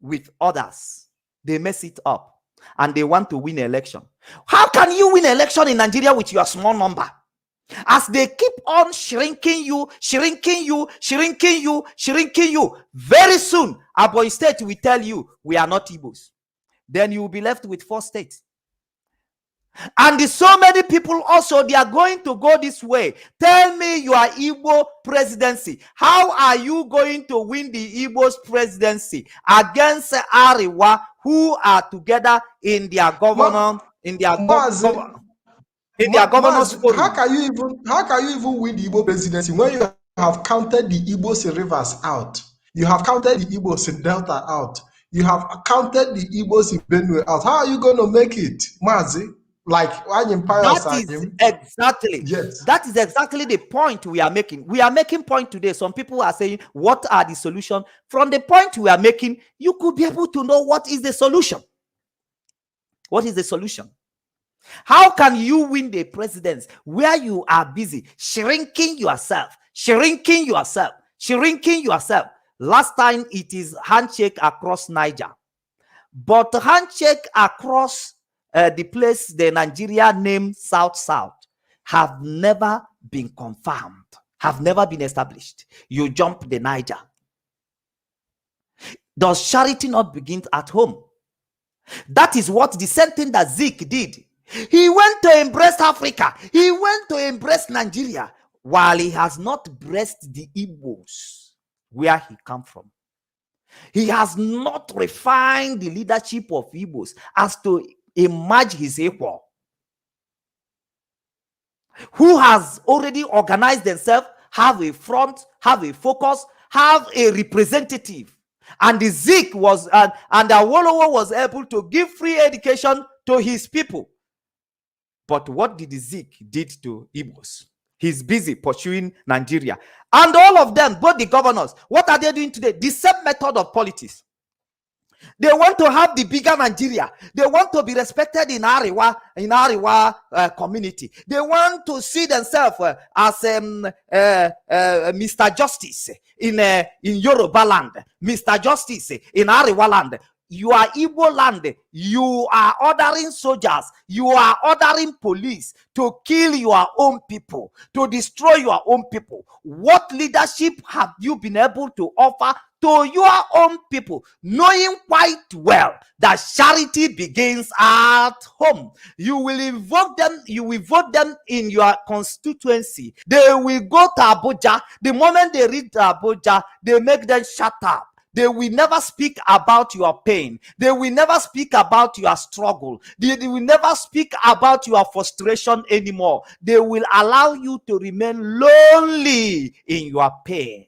with others. They mess it up and they want to win election. How can you win election in Nigeria with your small number? As they keep on shrinking you, very soon, Aboi State will tell you, we are not Igbos. Then you will be left with 4 states. And so many people also, they are going to go this way. Tell me your Igbo presidency. How are you going to win the Igbo's presidency against Ariwa, who are together in their government in their Mazi, governors forum. how can you even win the Igbo presidency when you have counted the Igbos in Rivers out? You have counted the Igbos in Delta out. You have counted the Igbos in Benue out. How are you going to make it, Mazi? Like That is exactly the point we are making. We are making point today. Some people are saying, what are the solutions? From the point we are making, you could be able to know what is the solution. What is the solution? How can you win the presidency where you are busy shrinking yourself? Last time it is handshake across Niger, but handshake across the place the Nigeria named South have never been confirmed, have never been established. You jump the Niger. Does charity not begin at home? That is what the same thing that Zeke did. He went to embrace Africa. He went to embrace Nigeria while he has not embraced the Igbos where he come from. He has not refined the leadership of Igbos as to emerge his equal, who has already organized themselves, have a front, have a focus, have a representative. And the Zeke was, and the Awolowo was able to give free education to his people. But what did the Zeke did to Igbos? He's busy pursuing Nigeria. And all of them, both the governors, what are they doing today? The same method of politics. They want to have the bigger Nigeria. They want to be respected in Ariwa community. They want to see themselves as Mr. Justice in Yoruba land, Mr. Justice in Ariwa land. You are Igbo land. You are ordering soldiers. You are ordering police to kill your own people, to destroy your own people. What leadership have you been able to offer to your own people, knowing quite well that charity begins at home? You will invoke them, you will vote them in your constituency. They will go to Abuja. The moment they reach Abuja, they make them shut up. They will never speak about your pain. They will never speak about your struggle. They will never speak about your frustration anymore. They will allow you to remain lonely in your pain.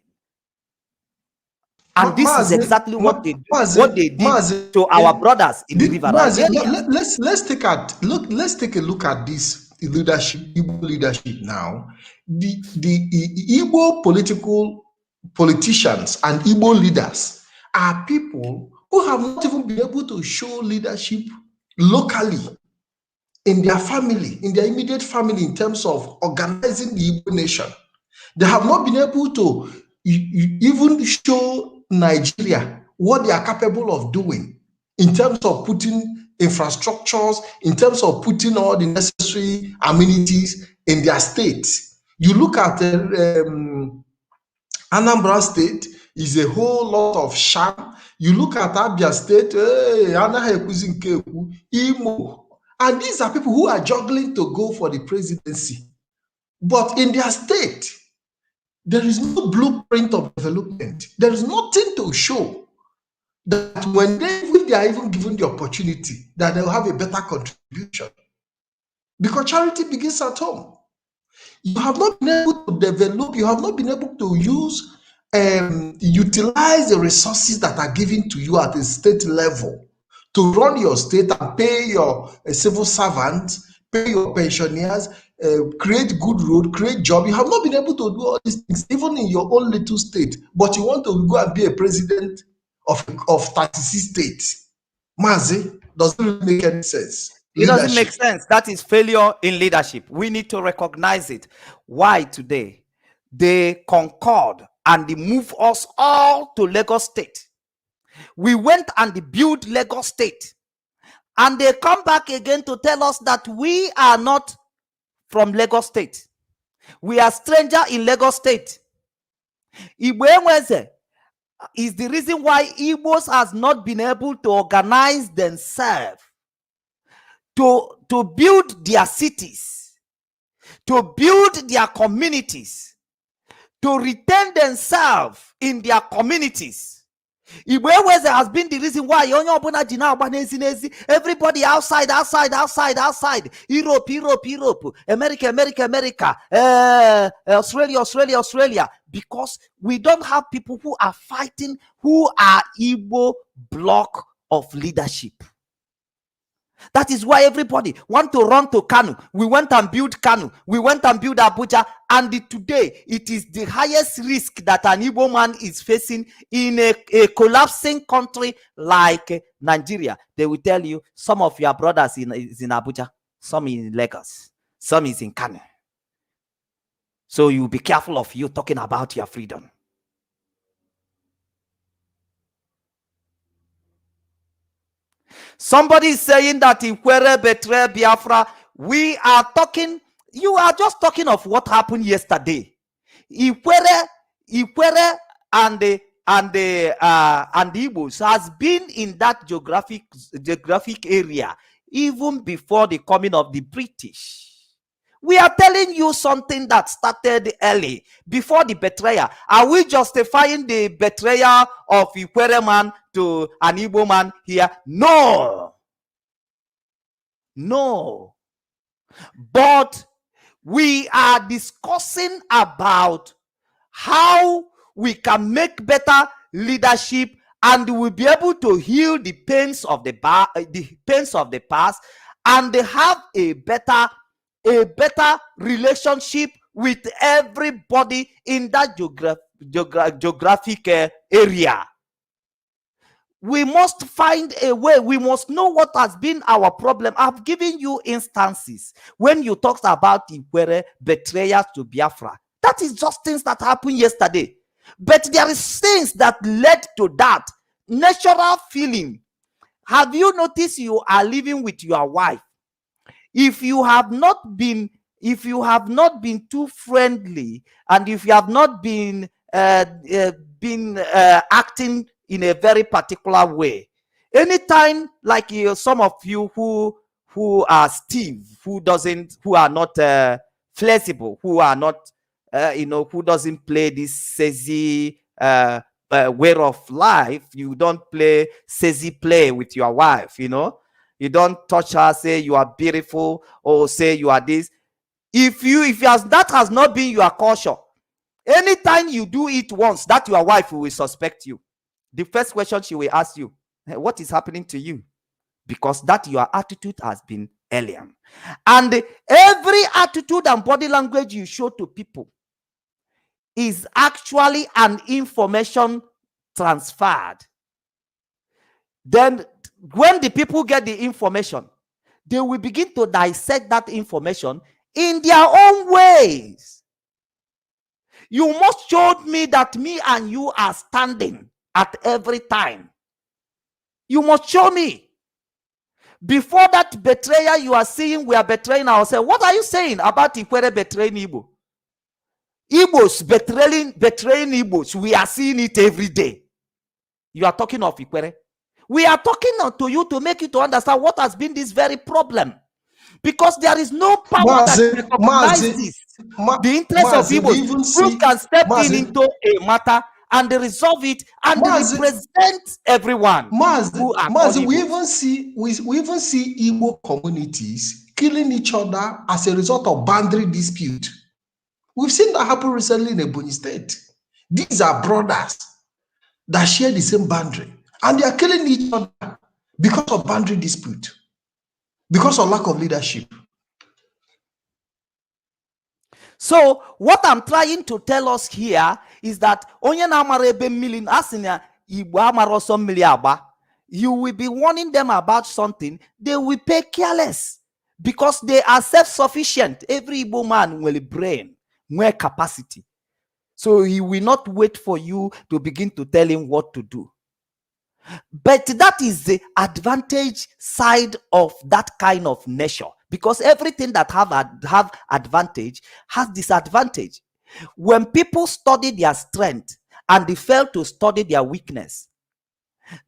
And this is exactly what they did to our brothers in the river. Let's take a look at this leadership, Igbo leadership now. The Igbo politicians and Igbo leaders are people who have not even been able to show leadership locally in their family, in their immediate family, in terms of organizing the Igbo nation. They have not been able to even show Nigeria what they are capable of doing in terms of putting infrastructures, in terms of putting all the necessary amenities in their state. You look at Anambra State is a whole lot of sham. You look at Abia State, Imo, and these are people who are juggling to go for the presidency. But in their state, there is no blueprint of development. There is nothing to show that when they are even given the opportunity, that they will have a better contribution. Because charity begins at home. You have not been able to develop, you have not been able to utilize the resources that are given to you at the state level to run your state and pay your civil servants, pay your pensioners, create good road, create job. You have not been able to do all these things, even in your own little state, but you want to go and be a president of 36 states. Mazi, doesn't really make any sense. It doesn't make sense. That is failure in leadership. We need to recognize it. Why today? They concord and they move us all to Lagos State. We went and they built Lagos State. And they come back again to tell us that we are not from Lagos State. We are stranger in Lagos State. Igbo is the reason why Igbos has not been able to organize themselves to build their cities, to build their communities, to retain themselves in their communities, Igbo Eweze has been the reason why everybody outside, Europe, America, Australia, because we don't have people who are fighting, who are Igbo block of leadership. That is why everybody want to run to Kanu. We went and built Kanu. We went and built Abuja. And today, it is the highest risk that an Igbo man is facing in a collapsing country like Nigeria. They will tell you, some of your brothers is in Abuja, some in Lagos, some is in Kanu. So you be careful of you talking about your freedom. Somebody is saying that Ikwere betray Biafra. We are talking, you are just talking of what happened yesterday. Ikwere and the Igbos has been in that geographic area even before the coming of the British. We are telling you something that started early, before the betrayal. Are we justifying the betrayal of Ikwere man to an Igbo man here? No. No. But we are discussing about how we can make better leadership, and we'll be able to heal the pains of the past, and have a better relationship with everybody in that geographic area. We must find a way. We must know what has been our problem. I've given you instances when you talked about Ikwere betrayal to Biafra. That is just things that happened yesterday. But there is things that led to that natural feeling. Have you noticed you are living with your wife? If you have not been too friendly, and if you have not been acting in a very particular way, anytime, like some of you who are stiff, who are not flexible, who are not who doesn't play this sassy way of life, you don't play sassy play with your wife, you don't touch her, say you are beautiful, or say you are this. If that has not been your culture, anytime you do it once, that your wife will suspect you. The first question she will ask you, what is happening to you? Because that your attitude has been alien. And every attitude and body language you show to people is actually an information transferred. Then when the people get the information, they will begin to dissect that information in their own ways. You must show me that me and you are standing at every time. You must show me. Before that betrayal you are seeing, we are betraying ourselves. What are you saying about Ikwere betraying Igbo? Igbos betraying Igbos. We are seeing it every day. You are talking of Ikwere. We are talking to you to make you to understand what has been this very problem. Because there is no power that recognizes the interest of Igbos who can step into a matter and resolve it and represent everyone. We even see Igbo communities killing each other as a result of boundary dispute. We've seen that happen recently in Ebonyi State. These are brothers that share the same boundary, and they are killing each other because of boundary dispute, because of lack of leadership. So what I'm trying to tell us here is that you will be warning them about something, they will pay careless because they are self-sufficient. Every Igbo man will brain, more capacity. So he will not wait for you to begin to tell him what to do. But that is the advantage side of that kind of nature, because everything that have advantage has disadvantage. When people study their strength and they fail to study their weakness,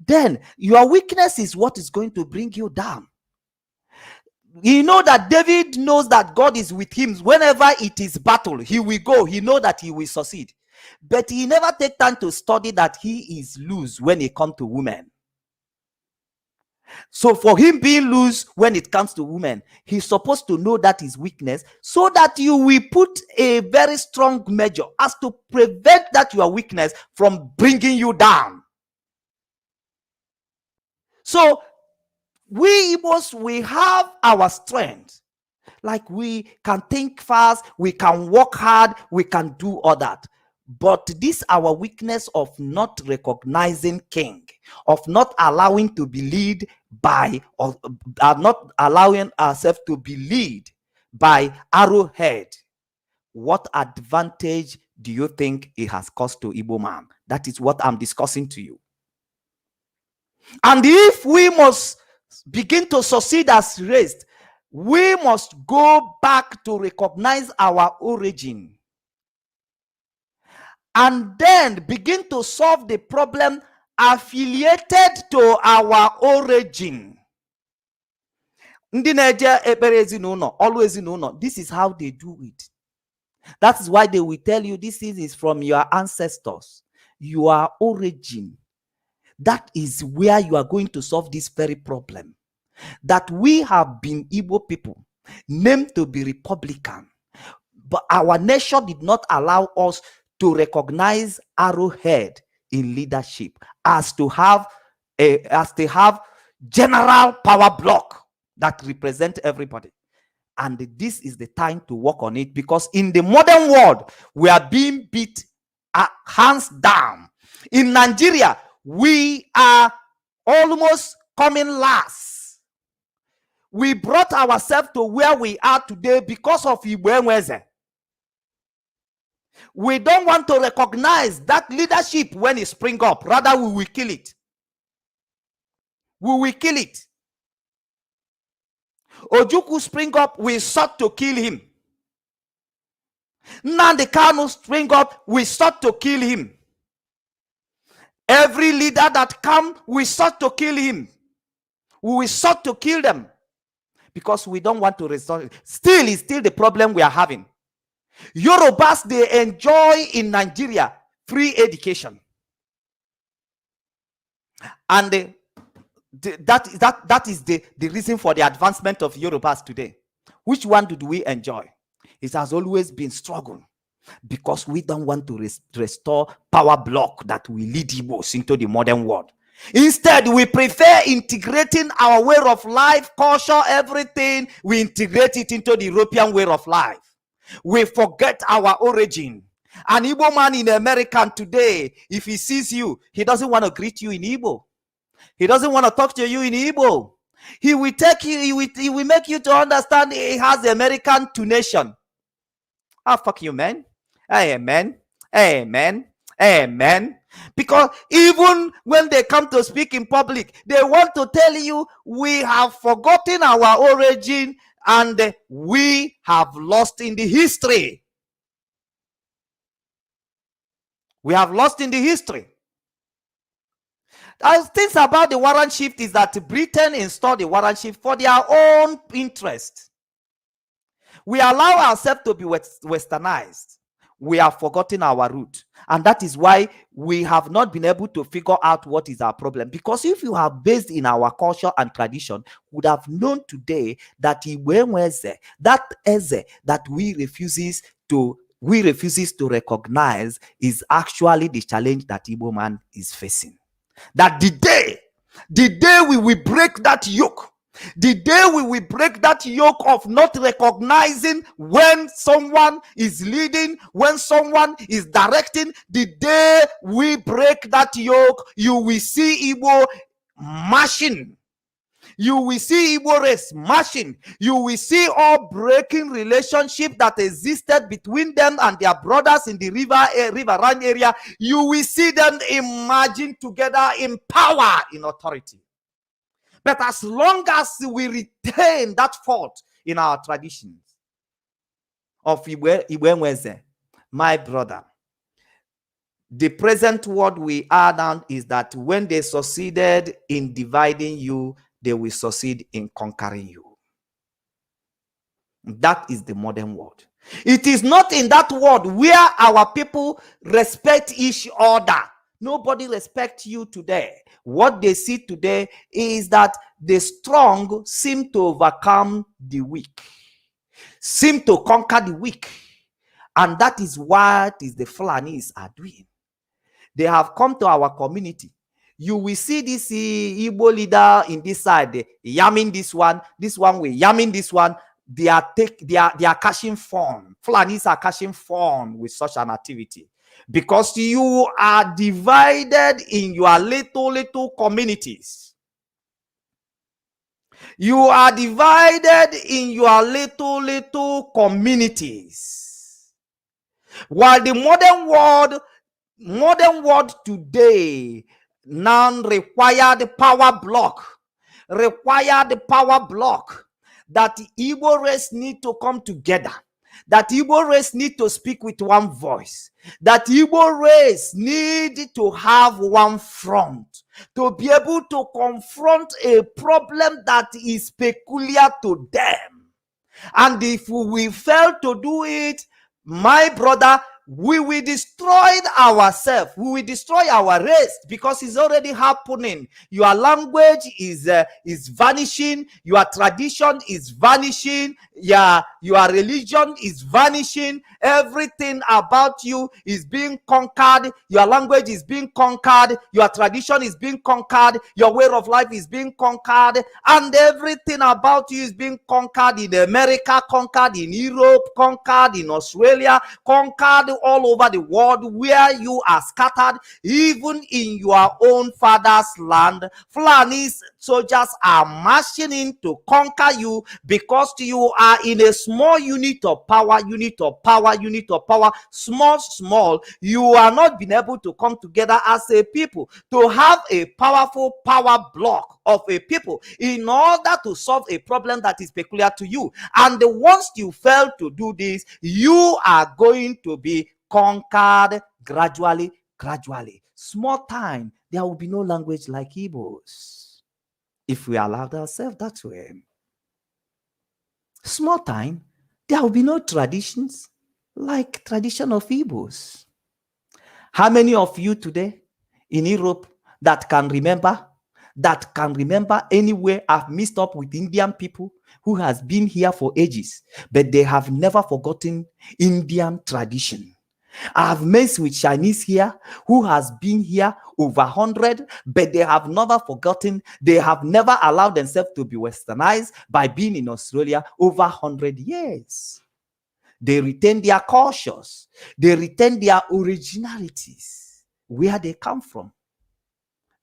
then your weakness is what is going to bring you down. You know that David knows that God is with him. Whenever it is battle, he will go. He knows that he will succeed. But he never take time to study that he is loose when it comes to women. So for him being loose when it comes to women, he's supposed to know that his weakness, so that you will put a very strong measure as to prevent that your weakness from bringing you down. So we Igbos, we have our strength. Like we can think fast, we can work hard, we can do all that. But this our weakness of not recognizing king, of not allowing to be led by, or not allowing ourselves to be led by arrowhead. What advantage do you think it has caused to Igbo man? That is what I'm discussing to you. And if we must begin to succeed as raised, we must go back to recognize our origin and then begin to solve the problem affiliated to our origin. Ndị na-eje ekpere ezinụlọ, always ezinụlọ, this is how they do it. That is why they will tell you this is from your ancestors, your origin. That is where you are going to solve this very problem. That we have been Igbo people named to be Republican, but our nation did not allow us to recognize arrowhead in leadership as to have general power block that represent everybody. And this is the time to work on it, because in the modern world we are being beat hands down. In Nigeria we are almost coming last. We brought ourselves to where we are today because of Igbo. We don't want to recognize that leadership when it spring up. Rather, we will kill it. We will kill it. Ojukwu spring up, we sought to kill him. Nnamdi Kanu spring up, we sought to kill him. Every leader that come, we sought to kill him. We sought to kill them because we don't want to resolve it. Still, it's still the problem we are having. Yorubas, they enjoy in Nigeria free education. And that is the reason for the advancement of Yorubas today. Which one do we enjoy? It has always been struggle, because we don't want to restore power block that will lead Igbos into the modern world. Instead, we prefer integrating our way of life, culture, everything. We integrate it into the European way of life. We forget our origin. An Igbo man in America today, if he sees you, he doesn't want to greet you in Igbo. He doesn't want to talk to you in Igbo. He will take you, he will make you to understand he has the American tonation. Ah, fuck you, man. Amen. Amen. Amen. Because even when they come to speak in public, they want to tell you we have forgotten our origin and we have lost in the history. We have lost in the history. Things about the warrant shift is that Britain installed the warrant shift for their own interest. We allow ourselves to be westernized. We have forgotten our root. And that is why we have not been able to figure out what is our problem. Because if you are based in our culture and tradition, would have known today that that Eze that we refuses to recognize is actually the challenge that Igbo man is facing. That the day we will break that yoke, the day we will break that yoke of not recognizing when someone is leading, when someone is directing, the day we break that yoke, you will see Igbo marching. You will see Igbo race marching. You will see all breaking relationship that existed between them and their brothers in the riverine area. You will see them emerging together in power, in authority. But as long as we retain that fault in our traditions of Igbo, my brother, the present world we are now is that when they succeeded in dividing you, they will succeed in conquering you. That is the modern world. It is not in that world where our people respect each other. Nobody respects you today. What they see today is that the strong seem to overcome the weak, seem to conquer the weak. And that is what is the Fulanis are doing. They have come to our community. You will see this Igbo leader in this side, yamming this one way, yamming this one. They are catching fun. Fulanis are catching fun with such an activity because you are divided in your little communities. You are divided in your little communities. While the modern world today now require the power block, that the Igbo race need to come together, that Igbo race need to speak with one voice, that Igbo race need to have one front to be able to confront a problem that is peculiar to them. And if we fail to do it, my brother, we will destroy ourselves. We will destroy our race because it's already happening. Your language is vanishing. Your tradition is vanishing. Your religion is vanishing. Everything about you is being conquered. Your language is being conquered. Your tradition is being conquered. Your way of life is being conquered. And everything about you is being conquered in America, conquered in Europe, conquered in Australia, conquered all over the world where you are scattered. Even in your own father's land, Fulanis soldiers are marching in to conquer you because you are in a small unit of power, small. You are not been able to come together as a people to have a powerful power block of a people in order to solve a problem that is peculiar to you. And once you fail to do this, you are going to be conquered gradually. Small time, there will be no language like Igbos if we allowed ourselves that way. Small time, there will be no traditions like tradition of Igbos. How many of you today in Europe that can remember anywhere I've mixed up with Indian people who has been here for ages, but they have never forgotten Indian tradition? I've messed with Chinese here who has been here over 100, but they have never forgotten. They have never allowed themselves to be westernized by being in Australia over 100 years. They retain their cultures. They retain their originalities, where they come from,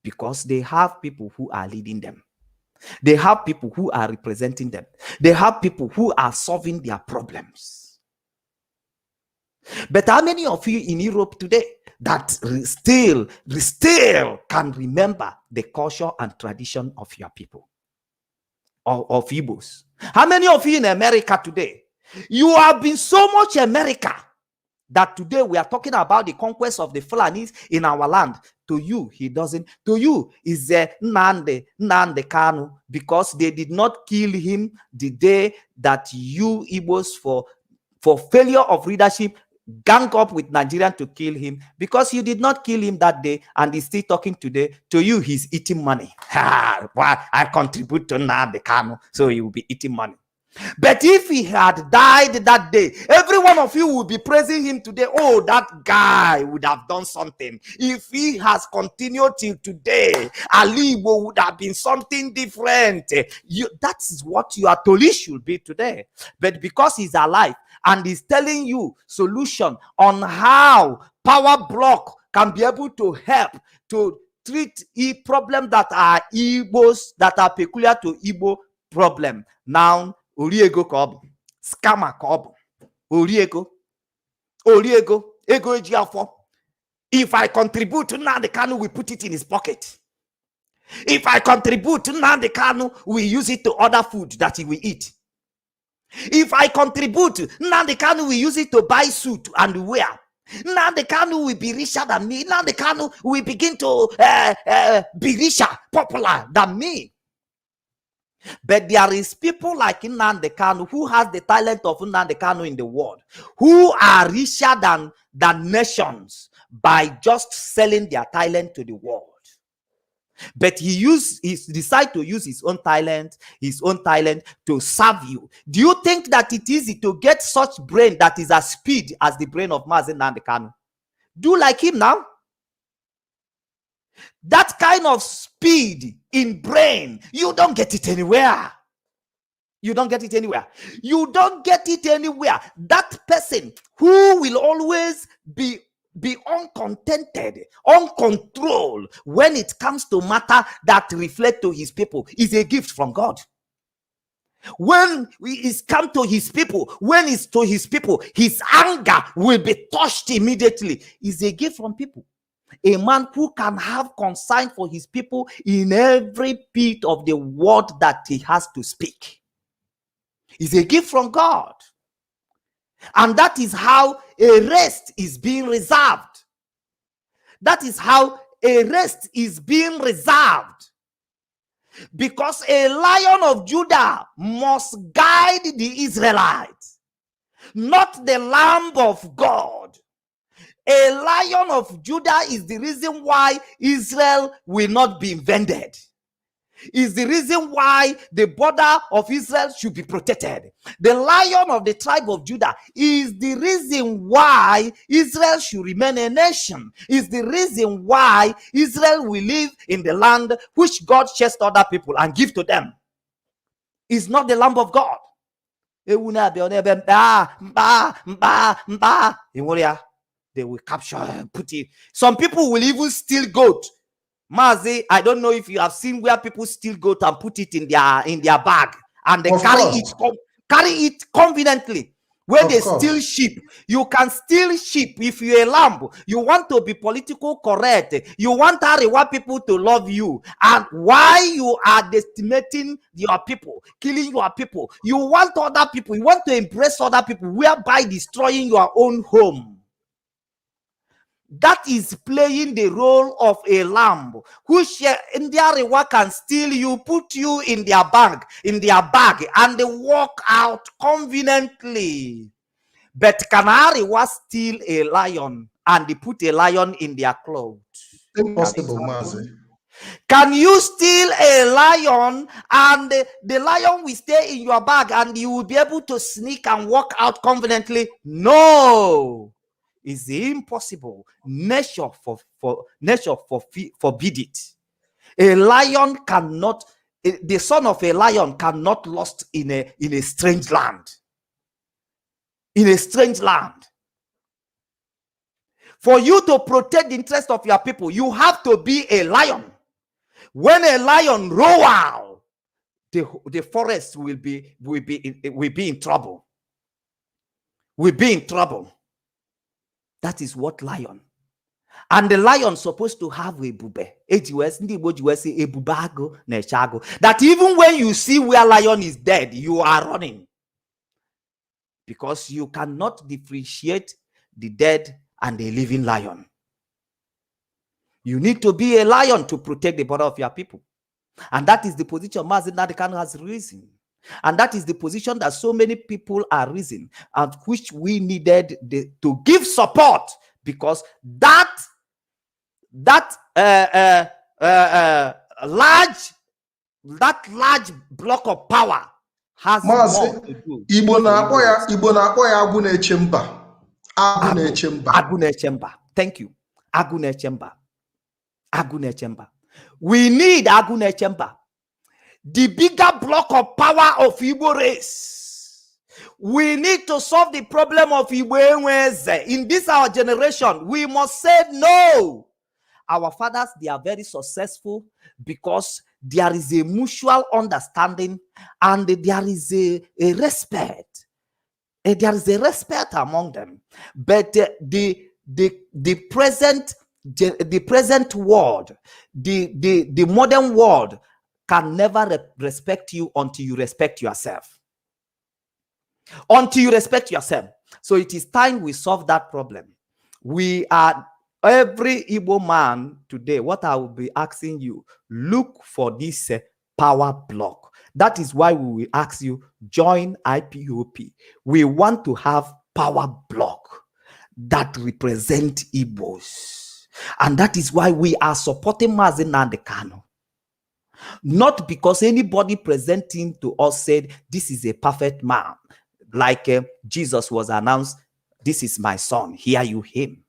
because they have people who are leading them. They have people who are representing them. They have people who are solving their problems. But how many of you in Europe today that still can remember the culture and tradition of your people, or of Igbos? How many of you in America today, you have been so much America that today we are talking about the conquest of the Fulanis in our land? To you, he doesn't. To you is Nnamdi Kanu, because they did not kill him the day that you Igbos for failure of leadership gang up with Nigerian to kill him, because you did not kill him that day, and he's still talking today. To you, he's eating money. I contribute to Nnamdi Kanu, so he will be eating money. But if he had died that day, every one of you would be praising him today. Oh, that guy would have done something. If he has continued till today, Ali would have been something different. That is what your Toli should be today. But because he's alive and he's telling you solution on how power block can be able to help to treat a problem that are Igbos, that are peculiar to Igbo problem. Now, Oriego kob, scammer kob, Oriego, ego ejiafo. If I contribute to Nnamdi Kanu, we put it in his pocket. If I contribute to Nnamdi Kanu, we use it to order food that he will eat. If I contribute, Nnamdi Kanu will use it to buy suit and wear. Nnamdi Kanu will be richer than me. Nnamdi Kanu will begin to be richer, popular than me. But there is people like Nnamdi Kanu who has the talent of Nnamdi Kanu in the world, who are richer than nations by just selling their talent to the world. But he decided to use his own talent to serve you. Do you think that it is easy to get such brain that is as speed as the brain of Mazi Nnamdi Kanu? Do like him now. That kind of speed in brain, you don't get it anywhere. You don't get it anywhere. You don't get it anywhere. That person who will always be uncontented, uncontrolled when it comes to matter that reflect to his people is a gift from God. When it's come to his people, when it's to his people, his anger will be touched immediately. Is a gift from people. A man who can have concern for his people in every bit of the word that he has to speak is a gift from God. And that is how a rest is being reserved. That is how a rest is being reserved. Because a Lion of Judah must guide the Israelites, not the Lamb of God. A Lion of Judah is the reason why Israel will not be invaded. Is the reason why the border of Israel should be protected. The Lion of the tribe of Judah is the reason why Israel should remain a nation. Is the reason why Israel will live in the land which God chased other people and give to them. Is not the Lamb of God. They will capture and put it. Some people will even steal goat. Mazi, I don't know if you have seen where people steal goat and put it in their bag, and they carry it conveniently. Where they steal sheep, you can steal sheep if you're a lamb. You want to be political correct. You want Arewa people to love you, and why you are decimating your people, killing your people. You want other people. You want to impress other people, whereby destroying your own home. That is playing the role of a lamb, which in their Arewa can steal you, put you in their bag, and they walk out conveniently. But can Arewa steal a lion and they put a lion in their clothes? Impossible, Mazi. Can you steal a lion and the lion will stay in your bag and you will be able to sneak and walk out confidently? No. Is impossible. Nature forbid it. A lion cannot, the son of a lion cannot lost in a strange land. In a strange land. For you to protect the interest of your people, you have to be a lion. When a lion roars, the forest will be in trouble. Will be in trouble. That is what lion. And the lion supposed to have a bube. That even when you see where lion is dead, you are running. Because you cannot differentiate the dead and the living lion. You need to be a lion to protect the border of your people. And that is the position Mazi Nnamdi Kanu has risen. And that is the position that so many people are raising, and which we needed to give support, because that large block of power has more to do. Igbo na-akpọ ya Thank you. Agune Chamber. We need Agune Chamber. The bigger block of power of Igbo race. We need to solve the problem of Igbo. In this our generation, we must say no. Our fathers, they are very successful because there is a mutual understanding and there is a respect. There is a respect among them. But the present world, the modern world, can never respect you until you respect yourself. Until you respect yourself. So it is time we solve that problem. We are, every Igbo man today, what I will be asking you, look for this power block That is why we will ask you, join IPOP. We want to have power block that represent Igbos. And that is why we are supporting Mazi Nnamdi Kanu. Not because anybody presenting to us said, this is a perfect man. Like Jesus was announced, this is my son, hear you him.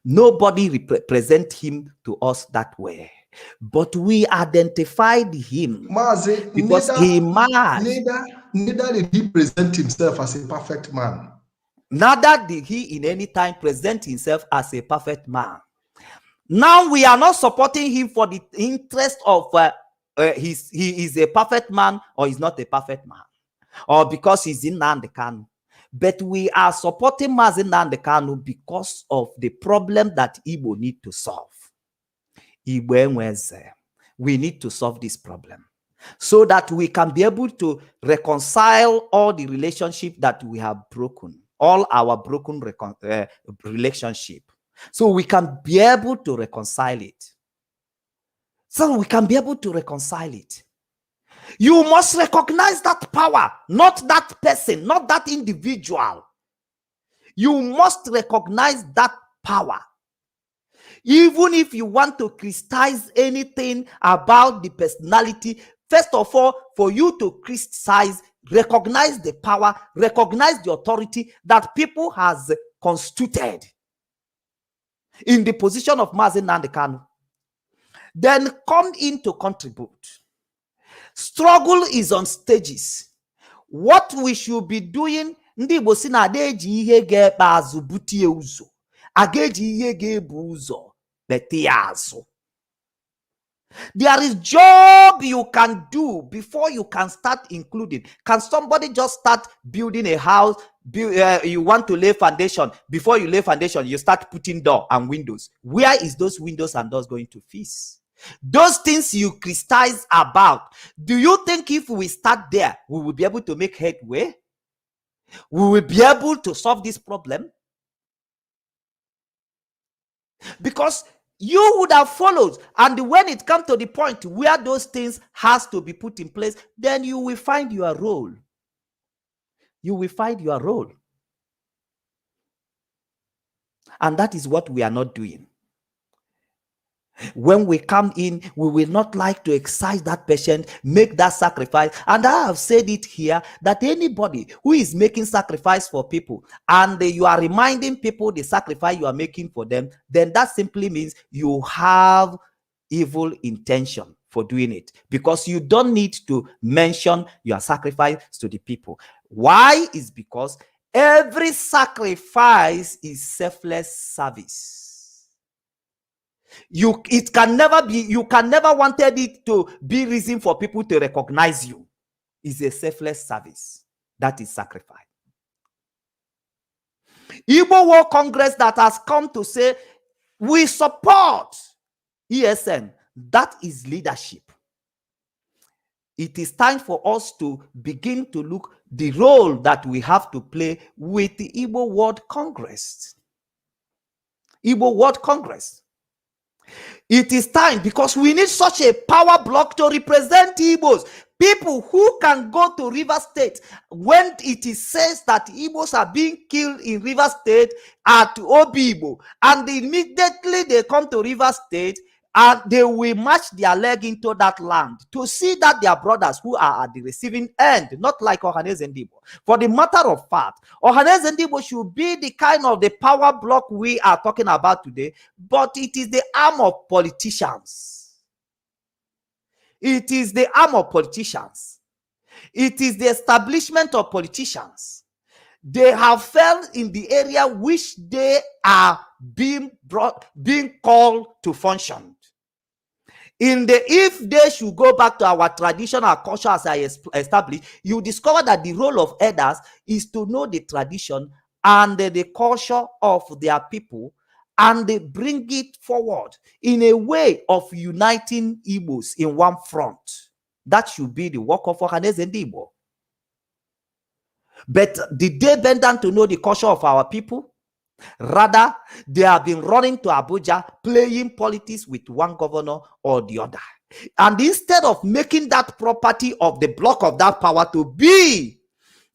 Nobody present him to us that way. But we identified him Mazi, because he marched. Neither did he present himself as a perfect man. Neither did he in any time present himself as a perfect man. Now we are not supporting him for the interest of he is a perfect man or he's not a perfect man, or because he's in Nnamdi Kanu. But we are supporting Mazi Nnamdi Kanu because of the problem that Igbo need to solve. We need to solve this problem so that we can be able to reconcile all the relationship that we have broken, all our broken relationship. So we can be able to reconcile it. You must recognize that power, not that person, not that individual. You must recognize that power. Even if you want to criticize anything about the personality, first of all, for you to criticize, recognize the power, recognize the authority that people has constituted in the position of Mazi Nnamdi Kanu. Then come in to contribute. Struggle is on stages. What we should be doing, ndị Igbo si na adeji ihe ga-ekpe azụ butie ụzọ, agaji ihe ga-ebu ụzọ bete azụ. There is job you can do before you can start including. Can somebody just start building a house? You want to lay foundation. Before you lay foundation, you start putting door and windows. Where is those windows and doors going to face? Those things you criticize about, do you think if we start there, we will be able to make headway? We will be able to solve this problem? Because you would have followed, and when it comes to the point where those things has to be put in place, then you will find your role. You will find your role. And that is what we are not doing. When we come in, we will not like to excise that patient, make that sacrifice. And I have said it here that anybody who is making sacrifice for people and you are reminding people the sacrifice you are making for them, then that simply means you have evil intention for doing it, because you don't need to mention your sacrifice to the people. Why? Is because every sacrifice is selfless service. You can never wanted it to be reason for people to recognize you. It's a selfless service. That is sacrifice. Igbo World Congress that has come to say we support ESN. That is leadership. It is time for us to begin to look the role that we have to play with the Igbo World Congress. Igbo World Congress. It is time, because we need such a power block to represent Igbos. People who can go to River State when it is says that Igbos are being killed in River State at Obibo, and immediately they come to River State and they will march their leg into that land to see that their brothers who are at the receiving end, not like Ohaneze Ndigbo. For the matter of fact, Ohaneze Ndigbo should be the kind of the power block we are talking about today, but it is the arm of politicians. It is the arm of politicians. It is the establishment of politicians. They have fell in the area which they are being called to function. If they should go back to our traditional culture as I established, you discover that the role of elders is to know the tradition and the culture of their people, and they bring it forward in a way of uniting Igbos in one front. That should be the work of Ohaneze Ndigbo. But did they bend down to know the culture of our people? Rather, they have been running to Abuja, playing politics with one governor or the other. And instead of making that property of the block of that power to be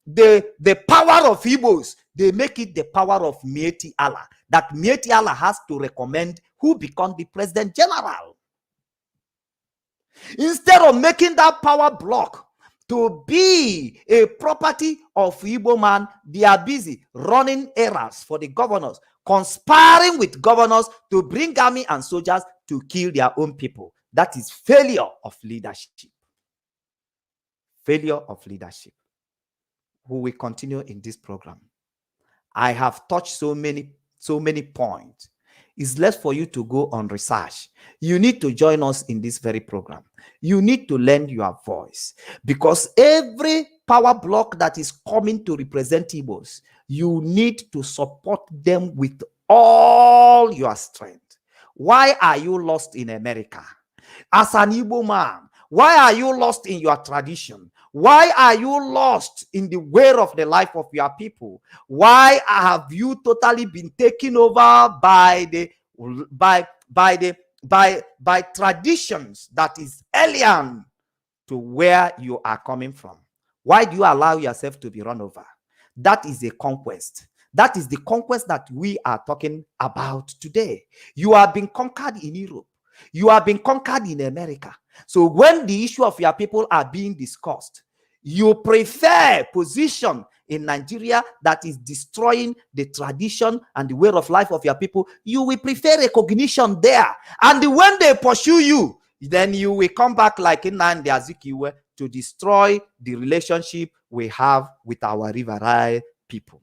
the power of Igbos, they make it the power of Mieti Allah. That Mieti Allah has to recommend who become the president general. Instead of making that power block to be a property of Igbo man, they are busy running errands for the governors, conspiring with governors to bring army and soldiers to kill their own people. That is failure of leadership. Failure of leadership. We will continue in this program. I have touched so many points. It's left for you to go on research. You need to join us in this very program. You need to lend your voice, because every power block that is coming to represent Igbos, you need to support them with all your strength. Why are you lost in America? As an Igbo man, why are you lost in your tradition? Why are you lost in the way of the life of your people? Why have you totally been taken over by traditions that is alien to where you are coming from? Why do you allow yourself to be run over? That is a conquest. That is the conquest that we are talking about today. You have been conquered in Europe. You have been conquered in America. So when the issue of your people are being discussed, you prefer position in Nigeria that is destroying the tradition and the way of life of your people. You will prefer recognition there. And when they pursue you, then you will come back like in Nnamdi Azikiwe to destroy the relationship we have with our Riverine people,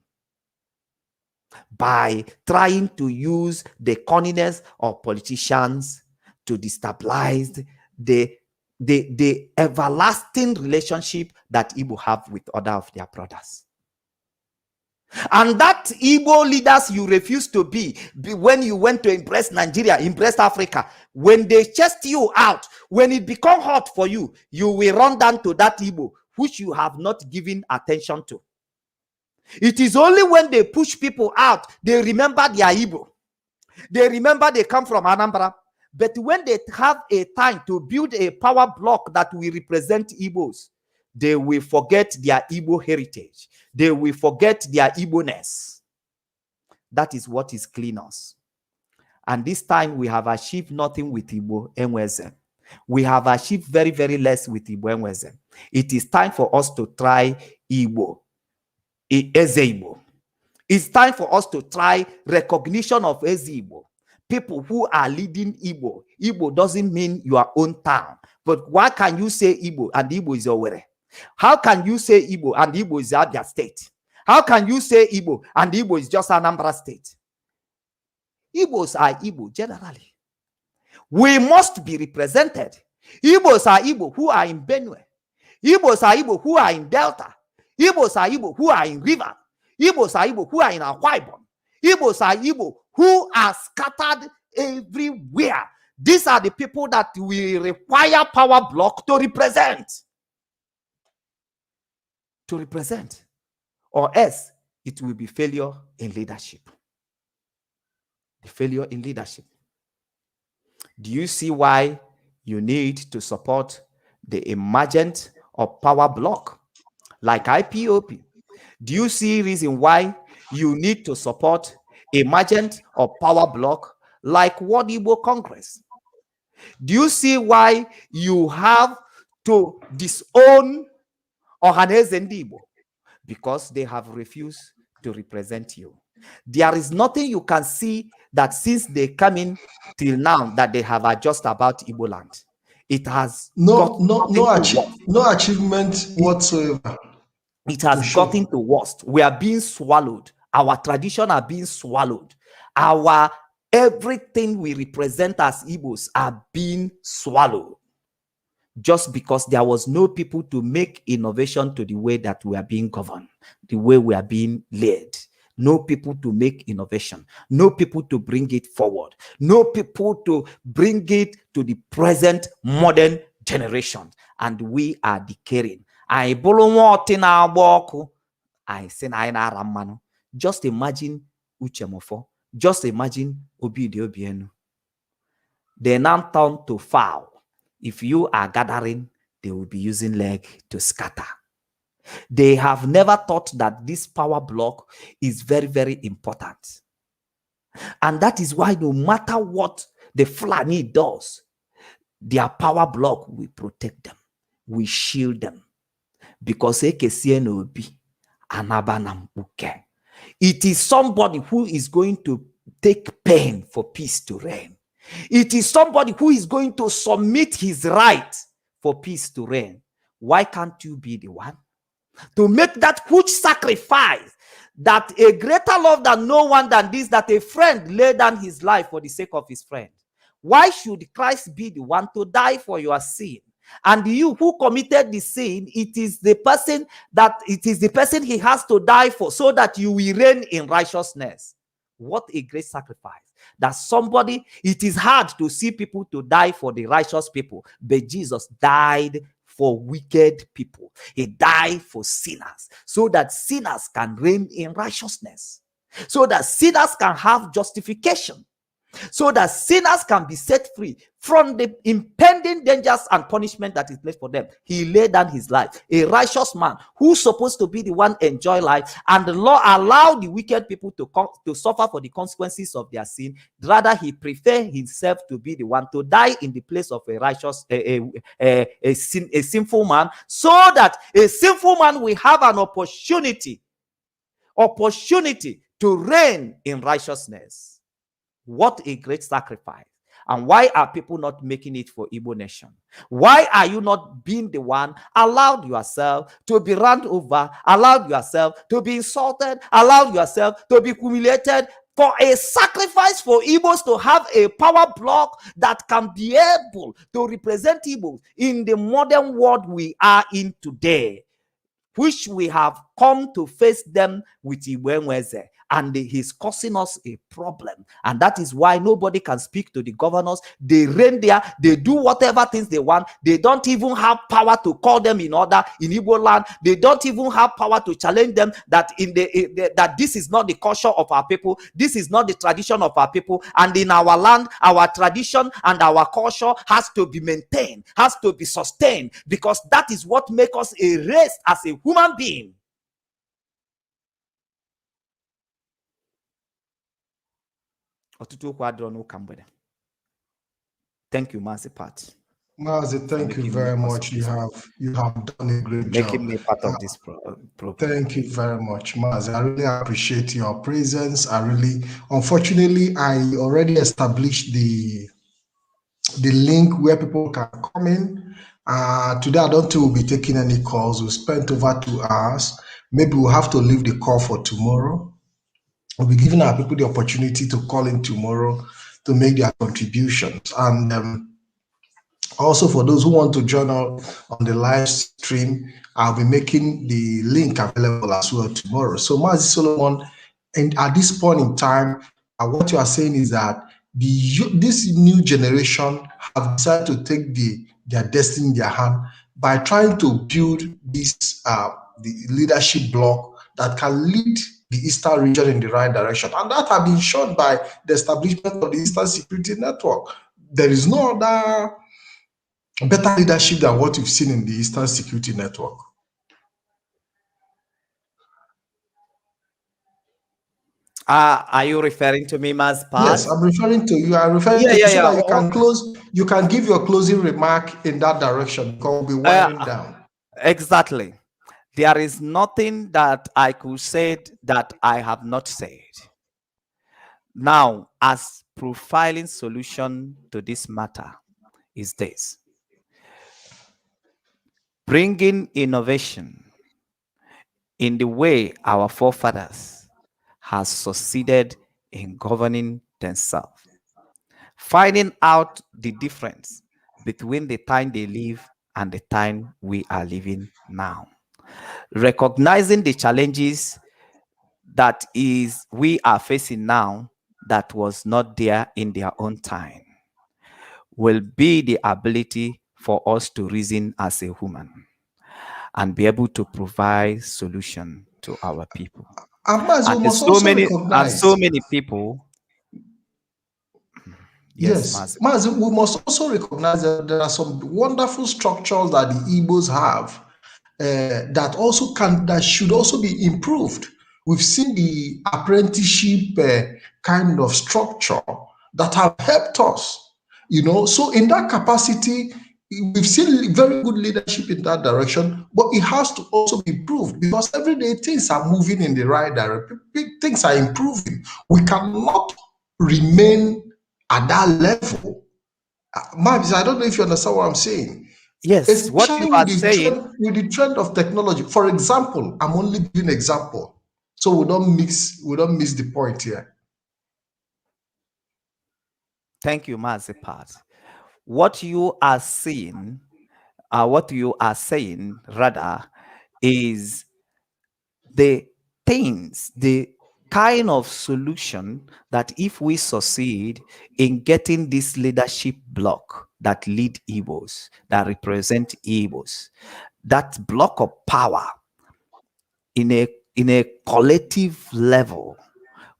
by trying to use the cunningness of politicians to destabilize the everlasting relationship that Igbo have with other of their brothers. And that Igbo leaders you refuse to be when you went to impress Nigeria, impress Africa, when they chased you out, when it become hot for you, you will run down to that Igbo which you have not given attention to. It is only when they push people out, they remember they are Igbo. They remember they come from Anambra. But when they have a time to build a power block that will represent Igbos, they will forget their Igbo heritage. They will forget their Igbo-ness. That is what is clean us. And this time we have achieved nothing with Igbo Enweze. We have achieved very, very less with Igbo Enweze. It is time for us to try Igbo. Eze Igbo. It's time for us to try recognition of Eze Igbo. People who are leading Igbo. Igbo doesn't mean your own town. But why can you say Igbo and Igbo is Owerri? How can you say Igbo and Igbo is Abia State? How can you say Igbo and Igbo is just Anambra State? Igbos are Igbo generally. We must be represented. Igbos are Igbo who are in Benue. Igbos are Igbo who are in Delta. Igbos are Igbo who are in River. Igbos are Igbo who are in Akwa Ibom. Igbos are Igbo who are scattered everywhere. These are the people that we require power block to represent. To represent. Or else it will be failure in leadership. The failure in leadership. Do you see why you need to support the emergence of power block like IPOP? Do you see reason why you need to support emergence of power block like World Igbo Congress? Do you see why you have to disown Ohaneze Ndi Igbo? Because they have refused to represent you. There is nothing you can see that since they come in till now that they have adjusted about Igbo land. It has no achievement whatsoever. It has gotten to worst. We are being swallowed. Our tradition are being swallowed. Our everything we represent as Igbos are being swallowed. Just because there was no people to make innovation to the way that we are being governed, the way we are being led. No people to make innovation. No people to bring it forward. No people to bring it to the present modern generation. And we are decaying. I say just imagine Uchemofo. Just imagine Obidi Obienu. They now turn to foul. If you are gathering, they will be using leg to scatter. They have never thought that this power block is very, very important. And that is why no matter what the Fulani does, their power block will protect them, will shield them. Because it is somebody who is going to take pain for peace to reign. It is somebody who is going to submit his right for peace to reign. Why can't you be the one to make that huge sacrifice, that a greater love than no one than this, that a friend lay down his life for the sake of his friend? Why should Christ be the one to die for your sin? And you who committed the sin, it is the person he has to die for, so that you will reign in righteousness. What a great sacrifice. That somebody, it is hard to see people to die for the righteous people, but Jesus died for wicked people. He died for sinners, so that sinners can reign in righteousness, so that sinners can have justification, so that sinners can be set free from the impending dangers and punishment that is placed for them. He laid down his life. A righteous man who's supposed to be the one enjoy life, and the law allowed the wicked people to suffer for the consequences of their sin. Rather, he preferred himself to be the one to die in the place of a righteous, a sinful man, so that a sinful man will have an opportunity to reign in righteousness. What a great sacrifice. And why are people not making it for Igbo nation? Why are you not being the one? Allowed yourself to be run over, allowed yourself to be insulted, allowed yourself to be humiliated for a sacrifice for Igbos to have a power block that can be able to represent Igbos in the modern world we are in today, which we have come to face them with Iwenweze. And he's causing us a problem. And that is why nobody can speak to the governors. They reign there. They do whatever things they want. They don't even have power to call them in order in Igbo land. They don't even have power to challenge them that that this is not the culture of our people. This is not the tradition of our people. And in our land, our tradition and our culture has to be maintained, has to be sustained, because that is what makes us a race as a human being. Thank you, Mazi Pat. Mazi, thank you very much. You have done a great job. Making me part of this program. Thank you very much, Mazi. I really appreciate your presence. Unfortunately, I already established the link where people can come in. Today, I don't think we'll be taking any calls. We spent over 2 hours. Maybe we'll have to leave the call for tomorrow. We'll be giving our people the opportunity to call in tomorrow to make their contributions. And also for those who want to join us on the live stream, I'll be making the link available as well tomorrow. So Mazi Solomon, and at this point in time, what you are saying is that this new generation have decided to take their destiny in their hand by trying to build this the leadership block that can lead the Eastern region in the right direction. And that has been shown by the establishment of the Eastern Security Network. There is no other better leadership than what we've seen in the Eastern Security Network. Are you referring to me, Maz? Yes, I'm referring to you. I'm referring to you so that you can close. You can give your closing remark in that direction, because we'll be winding down. Exactly. There is nothing that I could say that I have not said. Now, as profiling solution to this matter is this: bringing innovation in the way our forefathers has succeeded in governing themselves, finding out the difference between the time they live and the time we are living now, recognizing the challenges that we are facing now that was not there in their own time, will be the ability for us to reason as a human and be able to provide solution to our people. And so many people, Yes, Mazi, we must also recognize that there are some wonderful structures that the Igbos have that also that should also be improved. We've seen the apprenticeship kind of structure that have helped us, So in that capacity, we've seen very good leadership in that direction, but it has to also be improved because every day things are moving in the right direction. Things are improving. We cannot remain at that level. Mabs, I don't know if you understand what I'm saying. Yes, what you Especially are saying. with the trend of technology. For example, I'm only giving an example, so we don't miss the point here. Thank you, Mazipat. What you are saying, rather, is the things, the kind of solution that if we succeed in getting this leadership block that lead Igbos, that represent Igbos, that block of power in a collective level,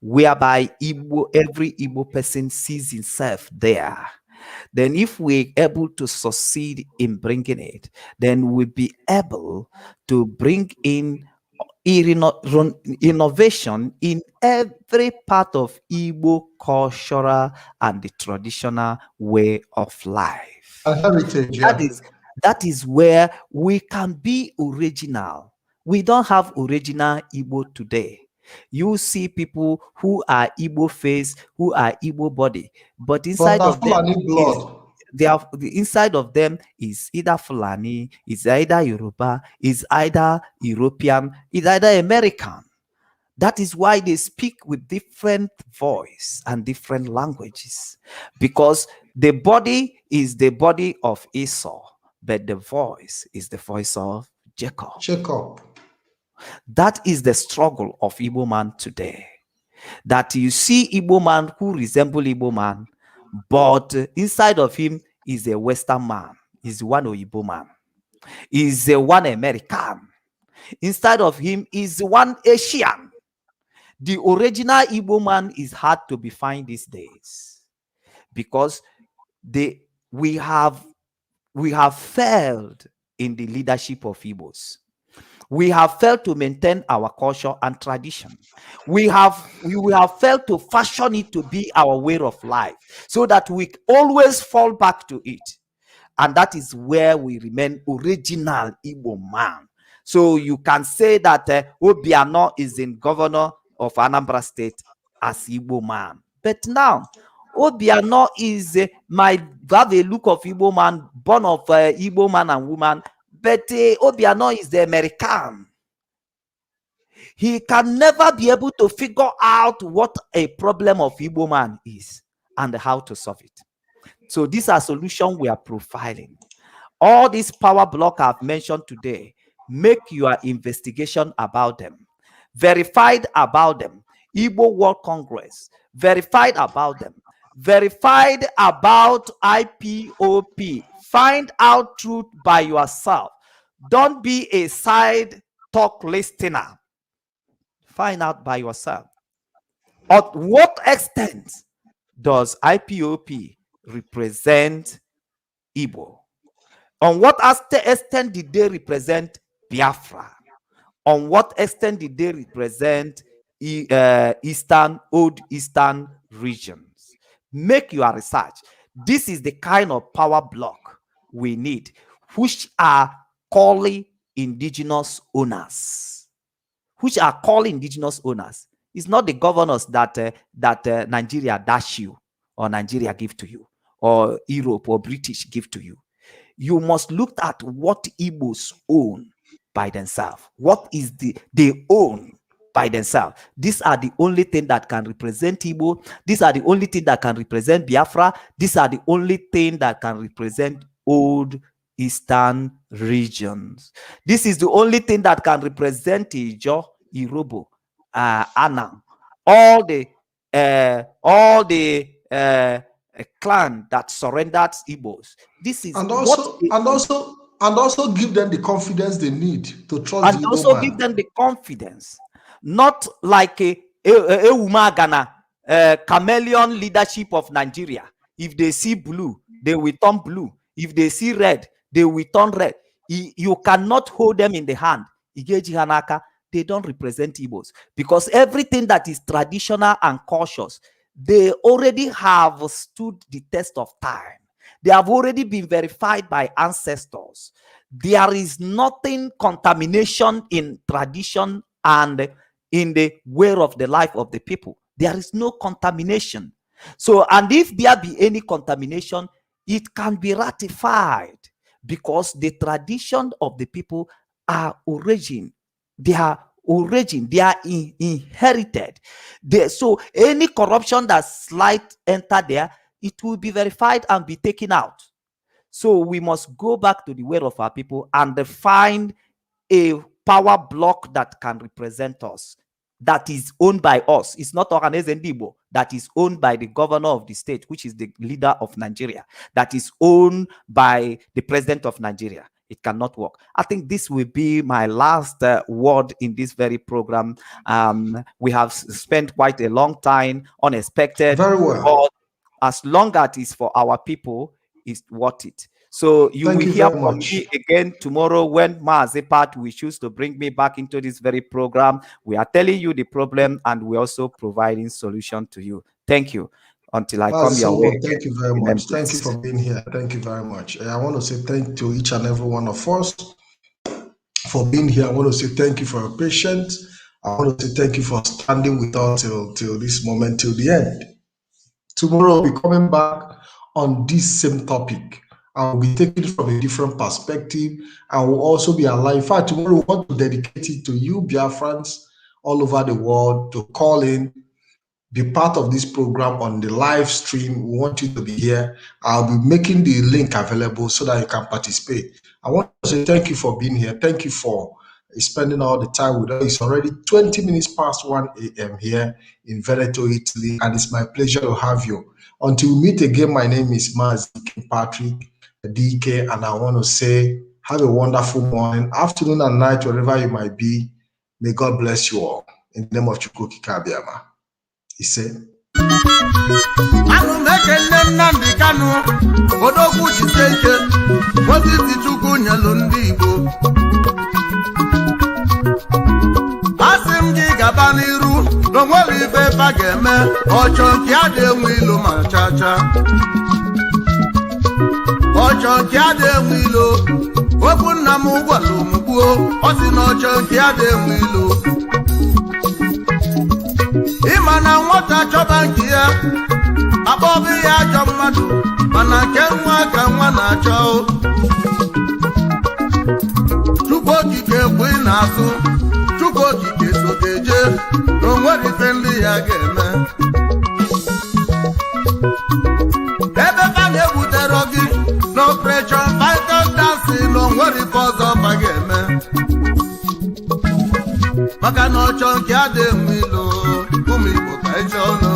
whereby every Igbo person sees himself there, then if we're able to succeed in bringing it, then we'll be able to bring in innovation in every part of Igbo cultural and the traditional way of life. And heritage, yeah. That is where we can be original. We don't have original Igbo today. You see people who are Igbo face, who are Igbo body, but inside of them the inside of them is either Fulani, is either Yoruba, is either European, is either American. That is why they speak with different voice and different languages, because the body is the body of Esau, but the voice is the voice of Jacob. That is the struggle of Igbo man today. That you see Igbo man who resemble Igbo man, but inside of him is a Western man, is one Igbo man, is a one American. Inside of him is one Asian. The original Igbo man is hard to be found these days because we have failed in the leadership of Igbos. We have failed to maintain our culture and tradition. We have failed to fashion it to be our way of life so that we always fall back to it. And that is where we remain original Igbo man. So you can say that Obiano is in governor of Anambra State as Igbo man. But now, Obiano might have a look of Igbo man, born of Igbo man and woman, but Obiano is the American. He can never be able to figure out what a problem of Igbo man is and how to solve it. So these are solutions we are profiling. All these power block I've mentioned today, make your investigation about them. Verified about them. Igbo World Congress, verified about them. Verified about IPOP. Find out truth by yourself. Don't be a side talk listener. Find out by yourself. At what extent does IPOP represent Igbo? On what extent did they represent Biafra? On what extent did they represent old Eastern regions? Make your research. This is the kind of power block we need, which are calling indigenous owners. Which are calling indigenous owners. It's not the governors that Nigeria dash you, or Nigeria give to you, or Europe or British give to you. You must look at what Igbos own by themselves. What is they own by themselves? These are the only thing that can represent Igbo. These are the only thing that can represent Biafra. These are the only thing that can represent old Eastern regions. This is the only thing that can represent Ijo, Irobo, Anang, all the clan that surrendered Igbos. This is and also give them the confidence they need to trust. And also give them the confidence, not like a Umagana chameleon leadership of Nigeria. If they see blue, they will turn blue. If they see red, they will turn red. You cannot hold them in the hand. They don't represent Igbos, because everything that is traditional and cautious, they already have stood the test of time. They have already been verified by ancestors. There is nothing contamination in tradition and in the way of the life of the people. There is no contamination. So, and if there be any contamination, it can be ratified, because the tradition of the people are origin. They are origin. They are inherited. So any corruption that slight enter there, it will be verified and be taken out. So we must go back to the way of our people and find a power block that can represent us, that is owned by us. It's not organized Igbo, that is owned by the governor of the state, which is the leader of Nigeria, that is owned by the president of Nigeria. It cannot work. I think this will be my last word in this very program. We have spent quite a long time, unexpected. Very well. But as long as it's for our people, it's worth it. So you will hear from me again tomorrow when Maazepat will choose to bring me back into this very program. We are telling you the problem and we're also providing solution to you. Thank you. Until I come your way. Thank you very much. Thank you for being here. Thank you very much. I want to say thank you to each and every one of us for being here. I want to say thank you for your patience. I want to say thank you for standing with us till this moment, till the end. Tomorrow we'll be coming back on this same topic. I will be taking it from a different perspective. I will also be alive. In fact, tomorrow we want to dedicate it to you, Biafrans, all over the world, to call in, be part of this program on the live stream. We want you to be here. I'll be making the link available so that you can participate. I want to say thank you for being here. Thank you for spending all the time with us. It's already 20 minutes past 1 a.m. here in Veneto, Italy, and it's my pleasure to have you. Until we meet again, my name is Patrick DK, and I want to say have a wonderful morning, afternoon, and night, wherever you might be. May God bless you all. In the name of Chukwuki Kabiama. He said, Imana nwata chọba nke ya akpọbi ya ajọ mmadụ mana nke nwa ka nwa na-achọ Chukwu okike ekwe n'azụ Chukwu okike so ga-eje n'onwere ife ndị ya ga-eme ebe fa na-ebutere gị n'operation python dancing n'onwere ife ọzọ fa ga-eme maka na ọchọ nke adị enwe ilo ụmụ Igbo ka ịchọ ọnụ